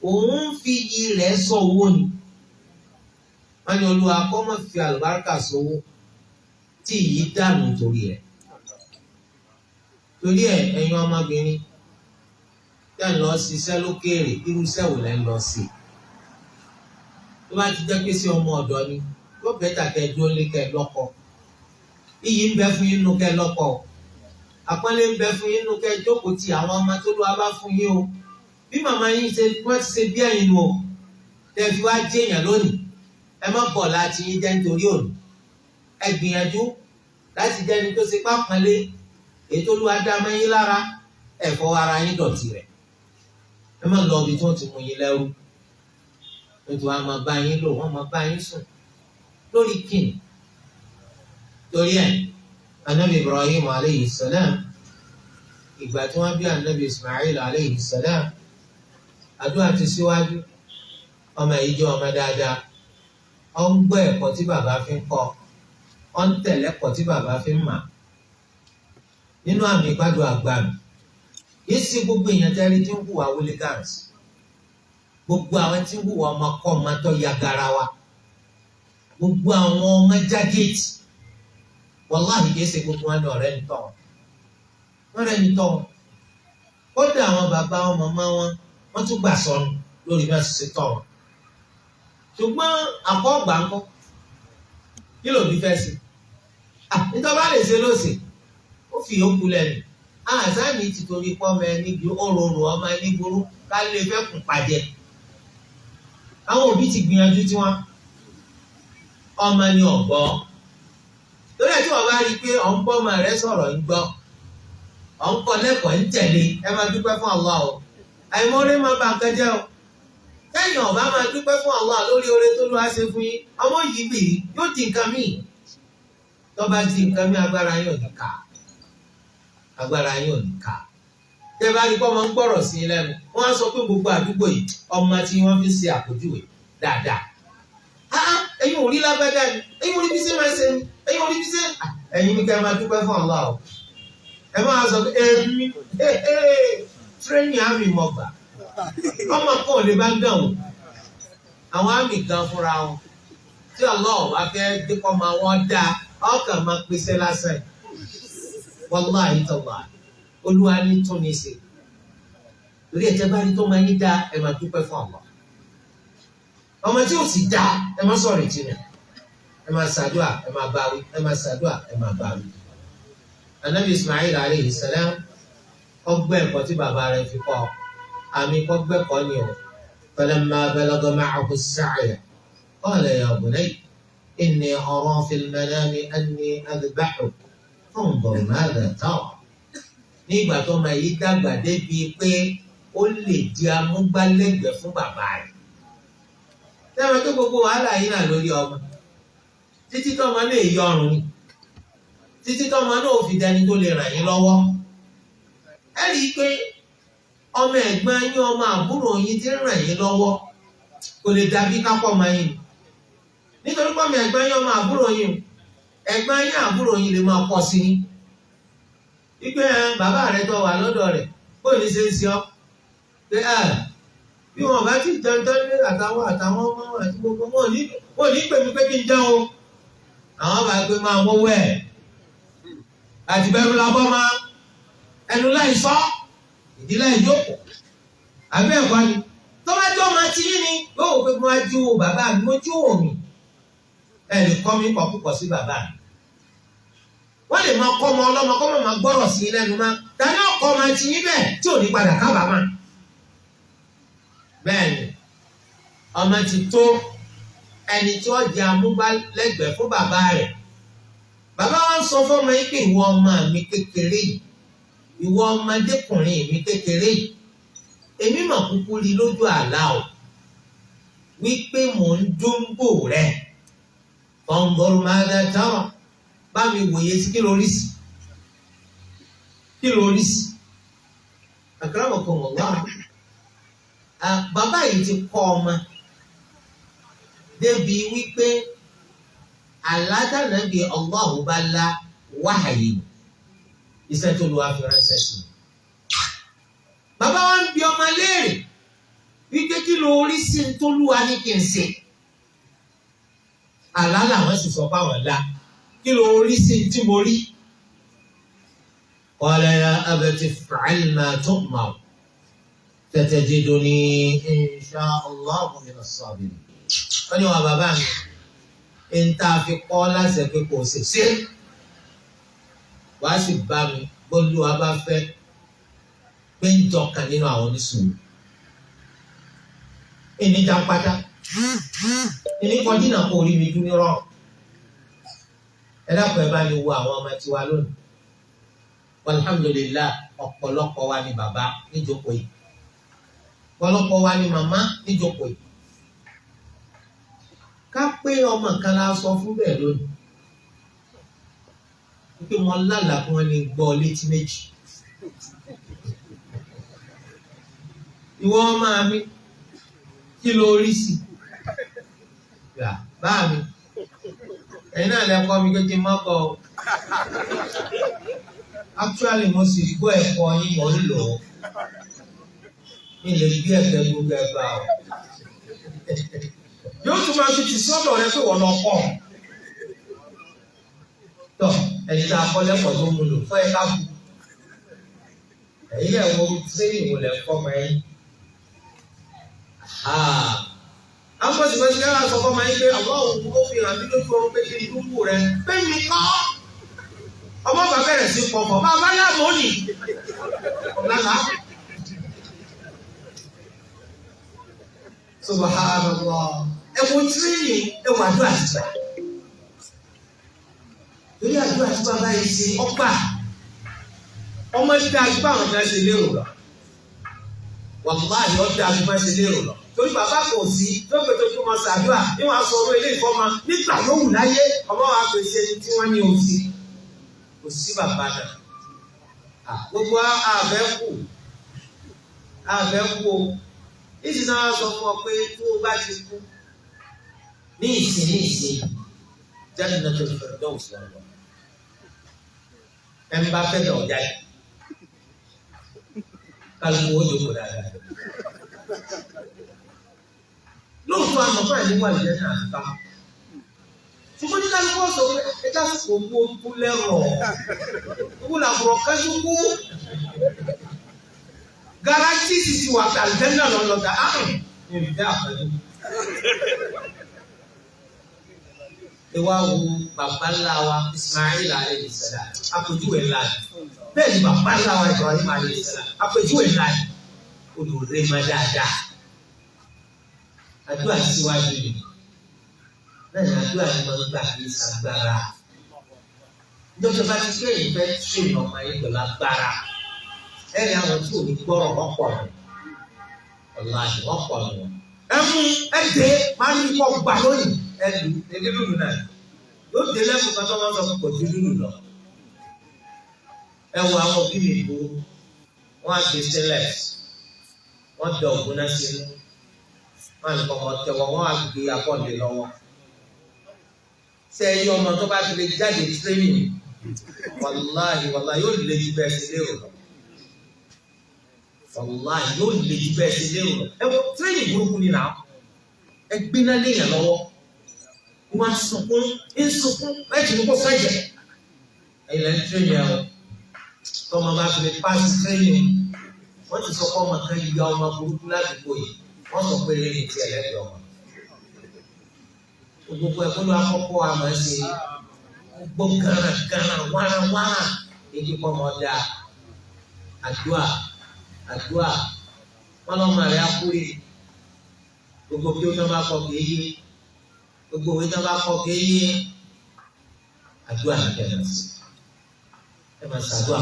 òun ń fi iyì rẹ̀ sọ owó ni wọ́n ní olúwa kọ́ mọ́ fi àlùbáríkà sọ́wọ́ tí ìyí dànù torí rẹ̀ torí ẹ̀ ẹ̀yin ọmọbìnrin tẹ́ ń lọ ṣiṣẹ́ lókèèrè irú iṣẹ́ wò lẹ́ ń lọ sí tó bá ti jẹ́ pé sí ọmọ ọ̀dọ́ ni yóò bẹ́tà kẹ́ dúró lé kẹ́ lọ́kọ iyì ń bẹ fún yín nù kẹ́ lọ́kọ àpọ́nlé ń bẹ fún yín nù kẹ́ jókòó ti àwọn ọmọ tó lọ́wọ́ bá fún yín o bí màmá yín ṣe wọ́n ti ṣe bí ẹ̀yin nù o tẹ́ fi wá jẹ́ èèyàn lónìí ẹ má bọ̀ láti yín jẹ́ nítorí òní ẹ gbìyànjú láti jẹ́ ẹni tó ṣe pápánlé èyí tó lọ́wọ́ dá mọ́ yín lára ẹ fọwọ́ ara yín dọ̀tí rẹ̀ ẹ má lọ ibi tí wọ́n ti mú yín lẹ́rú ètò àwọn máa bá yín lò wọ́n máa bá yín sùn lórí kíni torí ẹ̀ anabi Ibrahim aleyhi salam ìgbà tí wọ́n bí anabi Ismail aleyhi salam àdúrà ti síwájú ọmọ yìí jẹ́ ọmọ dáadáa ó ń gbọ́ ẹ̀kọ́ tí bàbá fi ń kọ́ ó ń tẹ̀lé ẹ̀kọ́ tí bàbá fi ń mà nínú àmì ìgbádùn àgbà mi yìí sí gbogbo èèyàn tẹ́rí tí ń hùwà wílígáns gbogbo àwọn tí ń hùwà ọmọ kọ́ ọmọ tó ya garawa gbogbo àwọn ọmọ jágéètì wàláhì kìí ṣe gbogbo wọn ní ọ̀rẹ́ ní tọ́ wọn rẹ́ ní tọ́ wọn kódà àwọn bàbá wọn màmá wọn wọ́n tún gbà sọnù lórí bí wọ́n ṣe tọ́ wọn ṣùgbọ́n àkọ́gbà ńkọ́ kí ló bí fẹ́ sí nítorí bá lè ṣe lóṣè ó fi yòókù lẹ́nu àzáàmì ti torí pọ́ ọmọ ẹni bí òróró ọmọ ẹni burú ká lè fẹ́ kùn pàjẹ́ àwọn òbí ti gbìyànjú tí wọ́n ọmọ ni ọ̀gbọ́ lórí ẹ̀ tí wọ́n bá rí i pé ọ̀ ń bọ́ ọmọ rẹ sọ̀rọ̀ ń gbọ́ ọ̀ ń kọ́ lẹ́kọ̀ọ́ ń tẹ̀lé ẹ máa dúpẹ́ fún Allah o àìmọ́ọ́rẹ́ máa bà nǹkan jẹ́ o lẹ́yìn ọ̀bá máa dúpẹ́ fún Allah lórí oore tó lọ́wọ́ ṣe fún yín ọmọ yìí bì í yóò di nǹkan míì tó bá di nǹkan míì agbára yóò ní ká agbára yóò ní ká tẹ́ bá rí pé ọmọ ń gbọ́rọ̀ sí i lẹ́nu wọ́n á sọ pé gbogbo àdúgbò yìí ọmọ tí wọ́n fi ṣe àpèjúwe dáadáa ẹ̀yin ò rí lágbájá ni ẹ̀yin ò rí bí ṣe máa ṣe ni ẹ̀yin ò rí bí ṣe ẹ̀yin ní ká máa dúpẹ́ fún Allah o ẹ máa sọ pé èmi tírénì àmì mọ̀gbà ọmọ kan ò lè bá ń dàn wọ́n àwọn àmì gan fúnra wọn tí Allah wá fẹ́ dípọ̀ máa wọ́n dá ọkàn máa pèsè lásán wallahi tallahi olúwa ní tún ní ṣe lórí ẹ̀jẹ̀ bá rí tó máa yín dá ẹ máa dúpẹ́ fún Allah ọmọ tí ó sì dá ẹ máa sọ̀rọ̀ ìtìnà ẹ máa ṣàdúà ẹ máa báwí ẹ máa ṣàdúà ẹ máa báwí. anabi Ismail alayhi salam ọgbẹ́ ẹ̀kọ́ tí bàbá rẹ̀ fi kọ́ àmì kọ́gbẹ́ kọ́ ni o falamma balagha ma'ahu as-sa'ya qala ya bunayya inni ara fil manami anni adhbahuk fanzur madha tara. ní ìgbà tó máa yí dàgbà débi pé ó lè di amúgbálẹ́gbẹ̀ẹ́ fún bàbá rẹ̀. sẹ́wọ̀n tó gbogbo wàhálà yìí náà lórí ọmọ títí tọ́mọ náà yọrùn ni títí tọ́mọ náà ò fi dẹni tó lè ràn yín lọ́wọ́. ẹ rí i pé ọmọ ẹ̀gbọ́n yín ọmọ àbúrò yín ti ń ràn yín lọ́wọ́ kò lè dàbí kápọ̀ ọmọ yín nítorí pé ọmọ ẹ̀gbọ́n yín ọmọ àbúrò yín ẹ̀gbọ́n yín àbúrò yín lè máa pọ̀ sí i wípé bàbá rẹ̀ tó wà lọ́dọ̀ rẹ̀ bó ní ṣe ń ṣe ọ́ pé bí wọn bá ti dandan ní àtàwọn ọmọ àti gbogbo wọn ò ní pè mí pé kí n jẹun àwọn bá gbé máa mọ́wọ́ ẹ̀ àti bẹ̀rù labọ́ máa ẹnu láì sọ ìdílé ìjókòó àbí ẹ̀kọ́ ni tó bá jọ máa ti yín ni yóò wò pé mo máa jíwò bàbá mi mo jíwò mi ẹ lè kọ́ mi pọ̀ púpọ̀ sí bàbá mi wọ́n lè máa kọ́ ọmọ ọlọ́mọ kọ́ máa gbọ́rọ̀ sí i lẹ́nu máa tani ọkọ̀ máa ti yín bẹ́ẹ̀ tí ò ní padà kábàámà bẹ́ẹ̀ ni ọmọ ti tó ẹni tí ó jẹ amúgbálẹ́gbẹ̀ẹ́ fún bàbá rẹ̀ bàbá wa ń sọ fọ́mọ yìí pé ìwọ ọmọ mi kékeré yìí ìwọ ọmọdékùnrin mi kékeré yìí èmi mà kúkú rí lójú àlá o wípé mò ń dúngbò rẹ ọ̀nbọ̀rù máa dá táwọn bá mi wòye sí kí ló rí sí àkàràmọ̀kọ̀ wọ̀ wá bàbá yìí ti kọ́ ọmọ débi wípé aládàánábì Allahu bá la wáhàyè iṣẹ́ tó lu àfiránṣẹ́ sí. Bàbá wa ń bi ọmọ léèrè wípé kí ló rí sí tó lù wá ní kí n ṣe. Àlá làwọn sì sọ fáwọn ńlá kí ló rí sí tí mo rí. Qala ya abati if'al ma tu'mar satajiduni insha Allahu minas sabirin. Wọ́n ní wọn bàbá mi ń tá a fi kọ́ láṣẹ pé kò ṣe wàá sì bá mi bólúwa bá fẹ́ pé ń jọkàn nínú àwọn oníṣòwò. Ìní jàǹpátá ìní kọjú náà kò rí mi dún ní rọrùn. Ẹ dákun ẹ bá mi wo àwọn ọmọ tiwa lónìí. Alhamdulillah ọ̀pọ̀lọpọ̀ wa ni bàbá níjókòó yìí. Ọ̀pọ̀lọpọ̀ wa ni màmá níjókòó yìí. Ká pé ọmọ kan la sọ fún bẹ́ẹ̀ lónìí. Wípé mo lálàá kí wọ́n ní gbọ́ létí méjì. Ìwọ ọmọ mi kí ló rí sí? Bá mi ẹ̀yin náà lẹ́kọ́ mi kékeré mọ́kọ́ o. Actually mo sì gbọ́ ẹ̀kọ́ yín mọ́ ń lò ó. Mi lè gbé ẹ̀fẹ́ gbogbo ẹgbà o. Yóò tún máa fi tì sọ́dọ̀ rẹ pé wọ́n lọ kọ́. Tọ́ ẹ̀yin tá a kọ́ lẹ́kọ̀ọ́ tó mú lò fún ẹ ká kú. Ẹ̀yin lẹ̀ wo sẹ́yìn wò lẹ̀ kọ́ mọ́ ẹ̀yìn. Àwọn ọ̀sìn ká sọ fọ́ máa ń gbé àwọn òun ó fi hàn mí lójú ọ̀run pé kí n dúkú rẹ. Bẹ́ẹ̀ ni kọ́. Ọmọ bàbá bẹ̀rẹ̀ sí pọ̀pọ̀ bàbá láàmú ni. Ọ̀làlá. Subhanallah. Ẹ̀wọ̀n tírénì ẹ̀wọ̀n àdúrà ti gbà. Lórí àdúrà tí bàbá yìí ṣe ọgbà. Ọmọ ìdá àgbà àwọn ọ̀gá ṣe lérò lọ. Wàhálà ọ̀dà àgbà ṣe lérò lọ. Torí bàbá kò sí lóògbé tó fún ọmọ ṣàdúrà ní wọn sọ ọ̀rọ̀ ilé ìfọ́mọ nígbà yóò wù láyé ọmọ wa pèsè ẹni tí wọ́n ní òsì. Kò sí bàbá náà. Gbogbo àbẹ̀ kú o. Ìsìn náà sọ fún ọ pé tó o bá ti kú ní ìsìn jáde náà tó fẹ́ dọ́wọ́ sí ọ̀rọ̀. Ẹ ń bá fẹ́ dọ̀ jáde. Kálukú ó yóò kó dáadáa. Lóòótọ́ àmọ́ fún àìní wà lẹ́yìn àtúntà. Ṣùgbọ́n ní kálukú ọ̀sọ̀ pé ẹja sọ̀kò owó kú lẹ́rọ̀. Owó làbùrọ̀ kájú kú. Garanti sì ti wà pé àlùjẹ́nà lọ́lọ́dà áhùn ní ìfẹ́ àpẹẹrẹ. Ìwà wo bàbá ńlá wa Ismail alayhi salam àpèjúwe ńlá ni. Bẹ́ẹ̀ ni bàbá ńlá wa Ibrahim alayhi salam àpèjúwe ńlá ni. Olùrè má dáadáa. Àdúrà síwájú ni. Bẹ́ẹ̀ ni àdúrà ni wọ́n gbà kí sagbára. Ìjọba bá ti gbé ìfẹ́ tún ọmọ yìí pẹ̀lú agbára. Ẹ̀rí àwọn tí ò ní gbọ́rọ̀ wọ́n pọ̀ nù. Ọ̀làjì wọ́n pọ̀ nù. Ẹ̀fún ẹ̀dẹ́ máa ń kọ́ gbà lóyìn. Ẹ̀lú ẹ̀dẹ́ lùlù náà. Yóò dé lẹ́kùn kan tó wọ́n sọ kò ju lùlù lọ. Ẹ wo àwọn òbí mi ìbò. Wọ́n á gbé stainless. Wọ́n dọ̀ ògùn náà sínú. Wọ́n á ní kọ́kọ́ tẹ̀wọ́. Wọ́n á gbé abọ́ǹdè lọ́wọ́. sẹ́yìn ọmọ tó bá fi lè jáde training wàláhì yóò lè ju bẹ́ẹ̀ sí lérò lọ. Wàláhì yóò lè ju bẹ́ẹ̀ sí lérò lọ. Ẹ wọ training burúkú ni nà ẹ gbiná léèyàn lọ́wọ́ wọ́n sunkún láti ní kó sẹ́jẹ̀ ẹ̀yìn lẹ́yìn training ẹ̀ wọ́n tọ́mọ bá fi lè pass training wọ́n ti sọ pé ọmọ kan yíya ọmọ burúkú ládùúgbò yìí wọ́n sọ pé lẹ́yìn tí ẹ̀ lẹ́yìn ọmọ. Gbogbo ẹ̀kọ́ ló akọ́kọ́ àmọ́ ṣe gbogbo gánà wára èyí kọ́ mọ́ da àdúà wọn lọ́mọ rẹ̀ akúrè gbogbo bí wọ́n bá kọ́ kéye gbogbo òwe tó bá kọ́ kéye àdúà nìkẹ́ náà sí ẹ máa ṣàdúà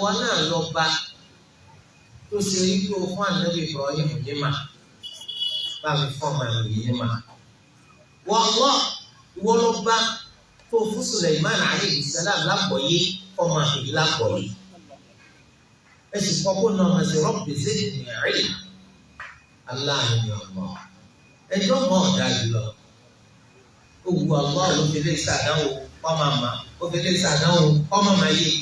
wọn náà lọ bá tó ṣe rí kí o fún ànábì Ibrahim nímà báwo fún ọmọ yìí nímà wọ́n lọ bá tó fún Sulaiman alayhi salam lápọ̀yé ọmọ àbí lápọ̀yé ẹ sì kọ́ kó náà máa ṣe Rabbi zidni ilma aláàánú ni ọmọ ẹjọ́ mọ́ ọ̀dà yìí lọ ó wu ọmọ ló fi lè ṣàdánwò ọmọ àmà ó fi lè ṣàdánwò ọmọ àmà yìí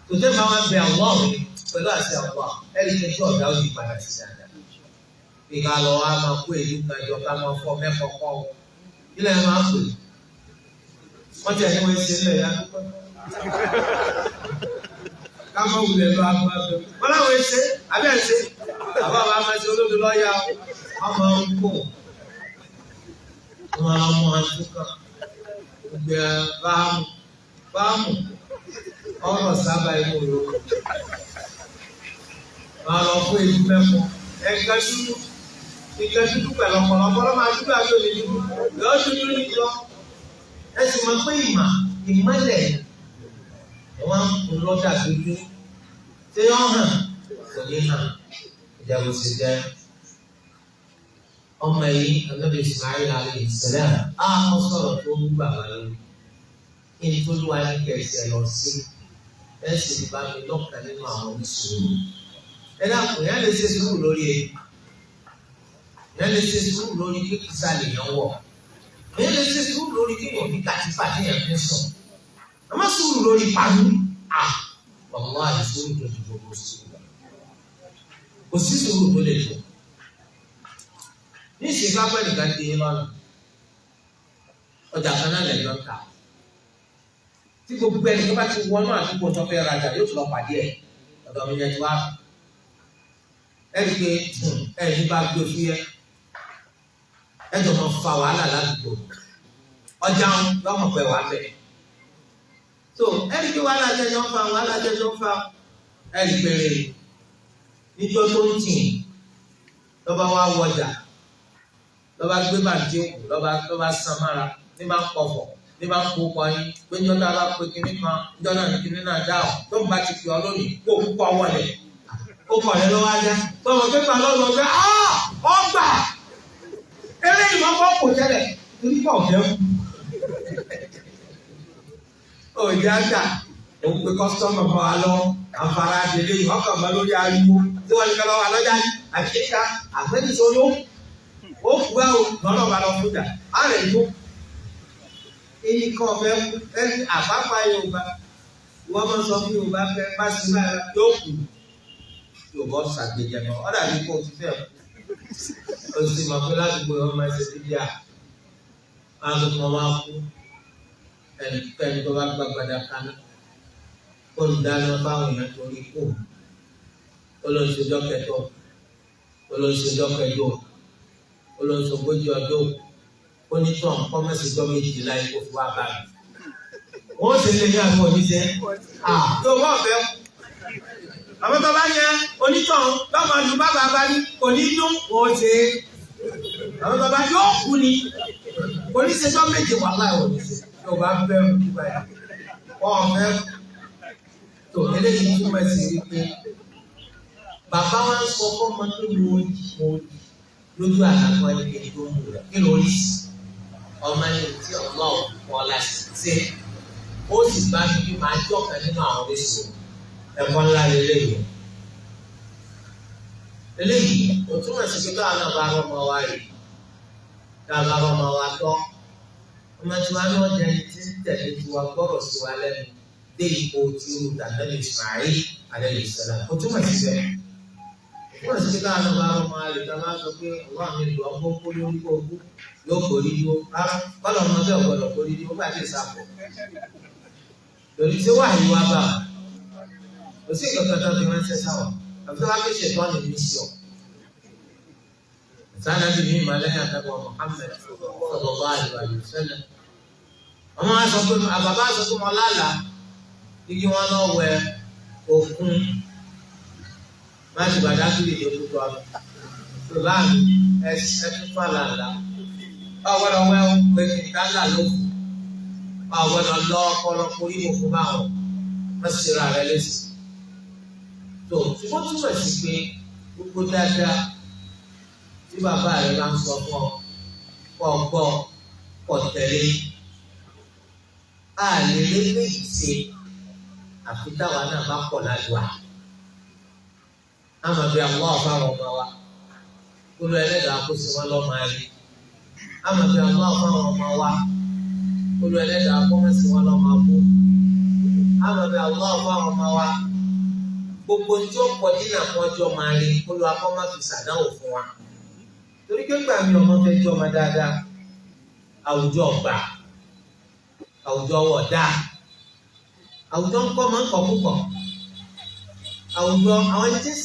tó tẹ́ máa ń bẹ àwọn ọ̀rẹ́ pẹ̀lú àti àwọn ẹ̀rí kejì ọ̀dà ó yí padà sí dáadáa ìka lọ wa máa kó èyí kájọ ká máa fọ mẹ́kọ̀ọ́kọ́ o ilẹ̀ máa pè wọ́n ti ẹ̀yìn wọ́n ṣe nílẹ̀ yá dúpẹ́ ká má wulẹ̀ lọ agbá bẹ́ẹ̀ wọ́n láwọn ṣe àbí ẹ̀ ṣe àbá wa máa ṣe olódò lọ́ọ̀yà wọ́n máa ń kó wọ́n máa mú àtúkà gbẹ báàmù ọ̀rọ̀ sábà inú ro wọ́n lọ fún èyí mẹ́kọ̀ọ́ ẹ̀ka dúdú pẹ̀lú ọ̀pọ̀lọpọ̀ máa dúdú àti òní dúdú yóò dúdú ní lọ. Ẹ sì máa pé ìmọ̀lẹ̀ ẹ̀ wọ́n ń lọ́dà dúdú tí yóò hàn kò ní hàn ìjàgbó sì jẹ́. Ọmọ yìí Ànábì Ismail alayhi salam á kọ́ sọ̀rọ̀ tó ń gbà wá lórí. Kí ni tó lúwa ní kẹsẹ̀ lọ sí ẹ sì bá mi lọ́kàn nínú àwọn oníṣòwò. Ẹ dákun yẹn lè ṣe sùúrù lórí ẹ yẹn lè ṣe sùúrù lórí kíkísà lè yàn wọ yẹn lè ṣe sùúrù lórí kíyàn ní kàtífà tí yẹn fi sùn àmọ́ sùúrù lórí pàmò wàhálà ìṣòro tó ti gbogbo sùúrù kò sí sùúrù tó lè tó ní ìṣèlú apẹ́ nìkan dé lọ́nà ọjà kan náà lè yọ ta tí gbogbo ẹni tó bá ti wọnú àdúgbò tó fẹ́ rajà yóò tún lọ pàdé ẹ̀ ọ̀dọ̀ mi yẹn ti wá ẹni pé ẹni bá gbé fúyẹ́ ẹjọ máa fa wàhálà ládùúgbò ọjà lọmọ pẹ wà bẹ so ẹni pé wàhálà jẹjọ fa ẹni péré níjọ tó ń tì lọba wa wọjà lọba gbé bàtí òkú lọba san mára ní máa ń pọfọ ní máa ń kó kọyìn pé níjọ tá a bá pe kinní kan níjọ náà ní kinní náà dá ọ tó ń bá ti fi ọ lónìí kó o kọ wọlé ó kọ̀ ẹ́ lọ́wọ́ ajá tọmọ pépà lọ́wọ́ ọ̀gá ọgbà eléyìí máa bọ́ kò tẹ́lẹ̀ torí kọ̀ ọ̀fẹ́ kú. òjì àgbà òun pe kọ́sítọ́mù kan wá lọ àǹfààní àdèlé yìí ọkọ̀ ọ̀gbọ́n lórí ariwo tí wọ́n ní kọ́ lọ́wọ́ alọ́jà àkíkà àfẹ́nìṣòro ó kú ẹ̀ o lọ́nà bá lọ fújà á rẹ̀ yó. èyí kan ọ̀fẹ́ ẹni àpapọ̀ Yorùbá wọ́n máa sọ fún Yorùbá fẹ́ bá sí báyìí yóò kù. Yorùbá ṣàgbéjẹ mọ ọdà bí kò ti fẹ́ o sì mọ̀ pé ládùúgbò yẹn máa ṣe bíbí à máa tó kàn wá kú ẹnikẹ́ni tó bá gbàgbàdà kaná olùdáná fáwọn èèyàn torí kù olóńṣèjọ kẹtọ olóńṣèjọ kẹjọ olóńṣògbójì ọdún onítàn kọmẹsìjọ méjìlá ikú fún wa báyìí wọn ṣe lè ní àgbọn oníṣẹ Yorùbá ọ̀fẹ́ àwọn tó bá yẹ onítàn lọ́mọ ọdún bàbá bá ní kò ní dún wọ́n ṣe àwọn tó bá yóò kú ni oníṣẹ́jọ́ méje wà láì oníṣẹ́ yóò bá bẹ̀rù nígbà yà wọ́n fẹ́ tó eléyìí túmọ̀ sí wípé bàbá wa ń sọ fún ọmọ tó lu lójú àlàkọ ẹni tó mú rẹ̀ kí ló rí ọmọ ẹni tí ọlọ́ọ̀ kọ́ láti ṣe ó sì bá mi bí máa jọ̀kan nínú àwọn oríṣiríṣi. Ẹ̀kọ́ ńlá lélẹ́yìn. Eléyìí kò túmọ̀ sí pé káwọn náà bá rọ́mọ wá rí. dábàá ọmọ wa tọ́ ọmọ tí wàá náà jẹ́ ti ń tẹ̀lé tí wàá gbọ́rọ̀ sí wa lẹ́nu dé ipò tí ó dàgbẹ́ Ismail alayhi salam kò túmọ̀ sí bẹ́ẹ̀. Wọ́n sì ká àwọn ọmọ ọmọ rẹ̀ ká máa sọ pé ọwọ́ àmì ìlú ọmọ kó lórí kó kú yóò kórì dúró rárá bọ́lá ọmọ bẹ́ẹ̀ gbọ́dọ̀ kórì dúró bá ti sàpọ̀. Lórí tí wàá yí wá bá wa kò sí ìgbàgbọ́ tó fi ránṣẹ́ sáwọn àfi wá pé ṣètò ní mísíọ̀. Sáà bí mi máa lẹ́yìn àtàkùn Muhammad sallallahu alaihi wasallam. Ọmọ wa sọ pé àbàbá sọ pé mo lálàá igi wọn lọ wẹ òkun láti Badagry lè tó tọ́ ọ láàmì ẹtú fàlàlà ọgbọ́dọ̀ wẹ́ ọ pé kí n ká là lóko ọgbọ́dọ̀ lọ ọpọlọ orí òkú báwọn wọ́n sì ra rẹ lẹ́sìn. tó ṣùgbọ́n túmọ̀ sí pé gbogbo dáadáa tí bàbá rẹ bá ń sọ fún ọ kọ́ gbọ́ kọ́ tẹ̀lé a lè lé méjì ṣe àfi táwa náà bá pọ̀ ládùá. Ama bí àwọn afáwọn ọmọ wa olú ẹlẹ́dàá kó sí wọn lọ́mọ ayé. Ama bí àwọn afáwọn ọmọ wa olú ẹlẹ́dàá kó mọ̀ sí wọn lọ́mọ abú. Ama bí àwọn afáwọn ọmọ wa gbogbo tí ó pọ̀ nínú àpọ́njọ́ máa rí olú akọ́ má fi sàdáwò fún wa. Torí pé gbà mí ọmọ fẹ́ jọ́ ọmọ dáadáa àwùjọ ọgbà àwùjọ wọ̀dà àwùjọ ńkọ́ máa ń kọ́ púpọ̀. Àwùjọ àwọn ẹni tí ń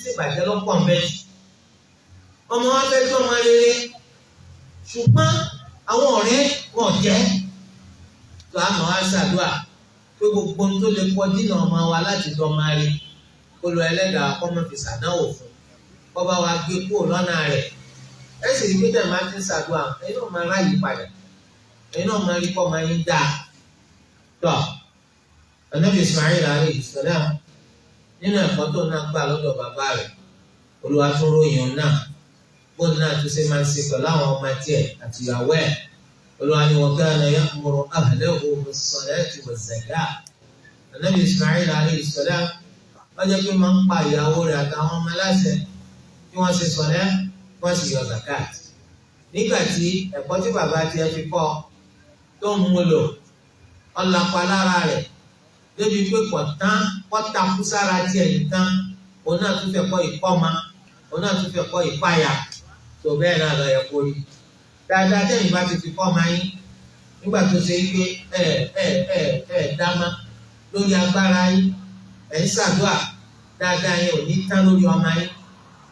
ṣèbàjẹ́ lọ́pọ̀ ń bẹ́ẹ̀ jù. Ọmọ wa fẹ́ tó ọmọ rere ṣùgbọ́n àwọn ọ̀rẹ́ wọn jẹ́. Tó a máa wá ṣàdúrà pé gbogbo ohun tó lè pọ̀ dínà ọmọ wa láti dán ọmọ rere kó lọ ẹlẹ́dàá kọ́ mọ́ fi ṣàdánwò fún kọ́ bá wa gbé kúrò lọ́nà rẹ̀. Ẹ sì rí pé tẹ̀ máa ti ń ṣàdúrà ẹ̀yin náà máa ráyè padà ẹ̀yin náà máa rí kọ́ máa yín dáa. Tọ́ Ànábì Ismail alayhi salam nínú ẹ̀kọ́ tó náà gbà lọ́dọ̀ bàbá rẹ̀ Olúwa tún ròyìn náà bóun náà tún ṣe máa ń ṣe pẹ̀lú àwọn ọmọ tiẹ̀ àti ìyàwó ẹ̀. Olúwa ni wa kana ya'muru ahlahu bis-salati waz-zakati. Ànábì Ismail alayhi salam wọ́n jẹ́ pé máa ń pa ìyàwó rẹ̀ àtàwọn ọmọ aláṣẹ kí wọ́n ṣe sọ̀lẹ́ wọ́n sì yọ zakat. Nígbà tí ẹ̀kọ́ tí bàbá tiẹ̀ fi kọ́ tó ń mú lò ọ̀làpá lára rẹ̀ débi pé kọ́ta kú sára tiẹ̀ nìkan òun náà tún fẹ́ kọ́ ìkọ́ma òun náà tún fẹ́ kọ́ ìpáyà tó bẹ́ẹ̀ náà lọ yẹ kó rí. Dáadáa tẹ́yìn bá ti fi kọ́ ọmọ yín nígbà tó ṣe pé dáma lórí agbára yín ẹ̀ ń ṣàdúrà dáadáa yẹn ò ní tán lórí ọmọ yín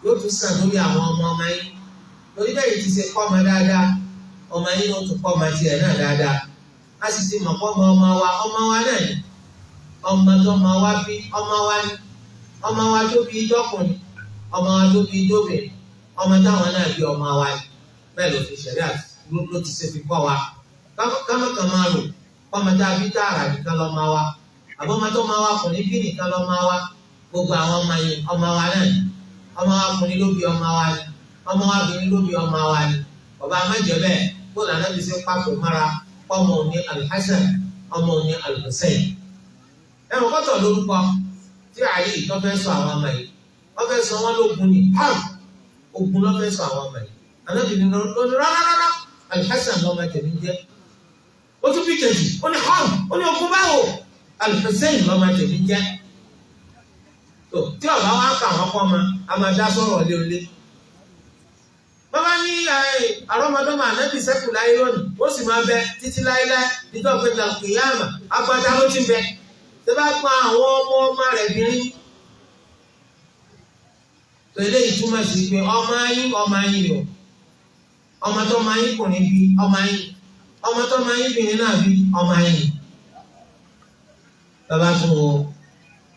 yóò tún sàn lórí àwọn ọmọ yín lórí bẹ́ẹ̀ yìí ti ṣe kọ́ ọmọ dáadáa ọmọ yín ló tún kọ́ ọmọ tiẹ̀ náà dáadáa. A sì ti mọ̀ kọ́ ọmọ wa náà ni ọmọ tó ọmọ wa bí ọmọ wa ni ọmọ wa tó bí dọ́kùnrin ọmọ wa tó bí dóbìnrin ọmọ táwọn náà bí ọmọ wa ni bẹ́ẹ̀ ló fi ṣẹ̀dá ló ti ṣe fi kọ́ wa. Kámọ́kàn máa rò ọmọ tá a bí tààrà nìkan lọ́mọ wa àbọ̀mọ tó máa wá kùnrin bí nìkan lọ́mọ wa gbogbo àwọn ọmọ yìí ọmọ wa náà ni ọmọ wa kùnrin ló bí ọmọ wa ni ọmọ wa bìnrin ló bí ọmọ wa ni. Bàbá amájẹ bẹ́ẹ̀ kó lànà bí ṣe pàtó mára ọmọ òní Al-Hasan ọmọ òní Al-Hussein. Ẹ̀wọ̀n kọ́tọ̀ lórúkọ tí àyè tó fẹ́ sọ àwọn ọmọ yìí wọ́n fẹ́ sọ wọ́n lógun ní ogun ló fẹ́ sọ àwọn ọmọ yìí. Ànábìnrin lónìí rárá Al-Hasan lọ́mọ tẹ̀mí jẹ́. Ó tún bí kejì ó ní hàn ó ní ogun báwo Al-Hussein lọ́mọ tẹ̀mí jẹ́. Tó tí ọ̀gá wa kà wọ́n kọ́ ma a máa dá sọ̀rọ̀ lé. Bàbá ní àrọ́mọdọ́mọ ànábì sẹ́kù láyé lónìí ó sì máa bẹ títí láéláé nítorí pé kìyàmà agbada ló ti bẹ. Ṣé bá pa àwọn ọmọ rẹ̀ bìnrin? Tó eléyìí túmọ̀ sí pé ọmọ yín ni o. Ọmọ tó máa yín kùnrin bí ọmọ yín. Ọmọ tó máa yín bìnrin náà bí ọmọ yín. Bàbá tún wo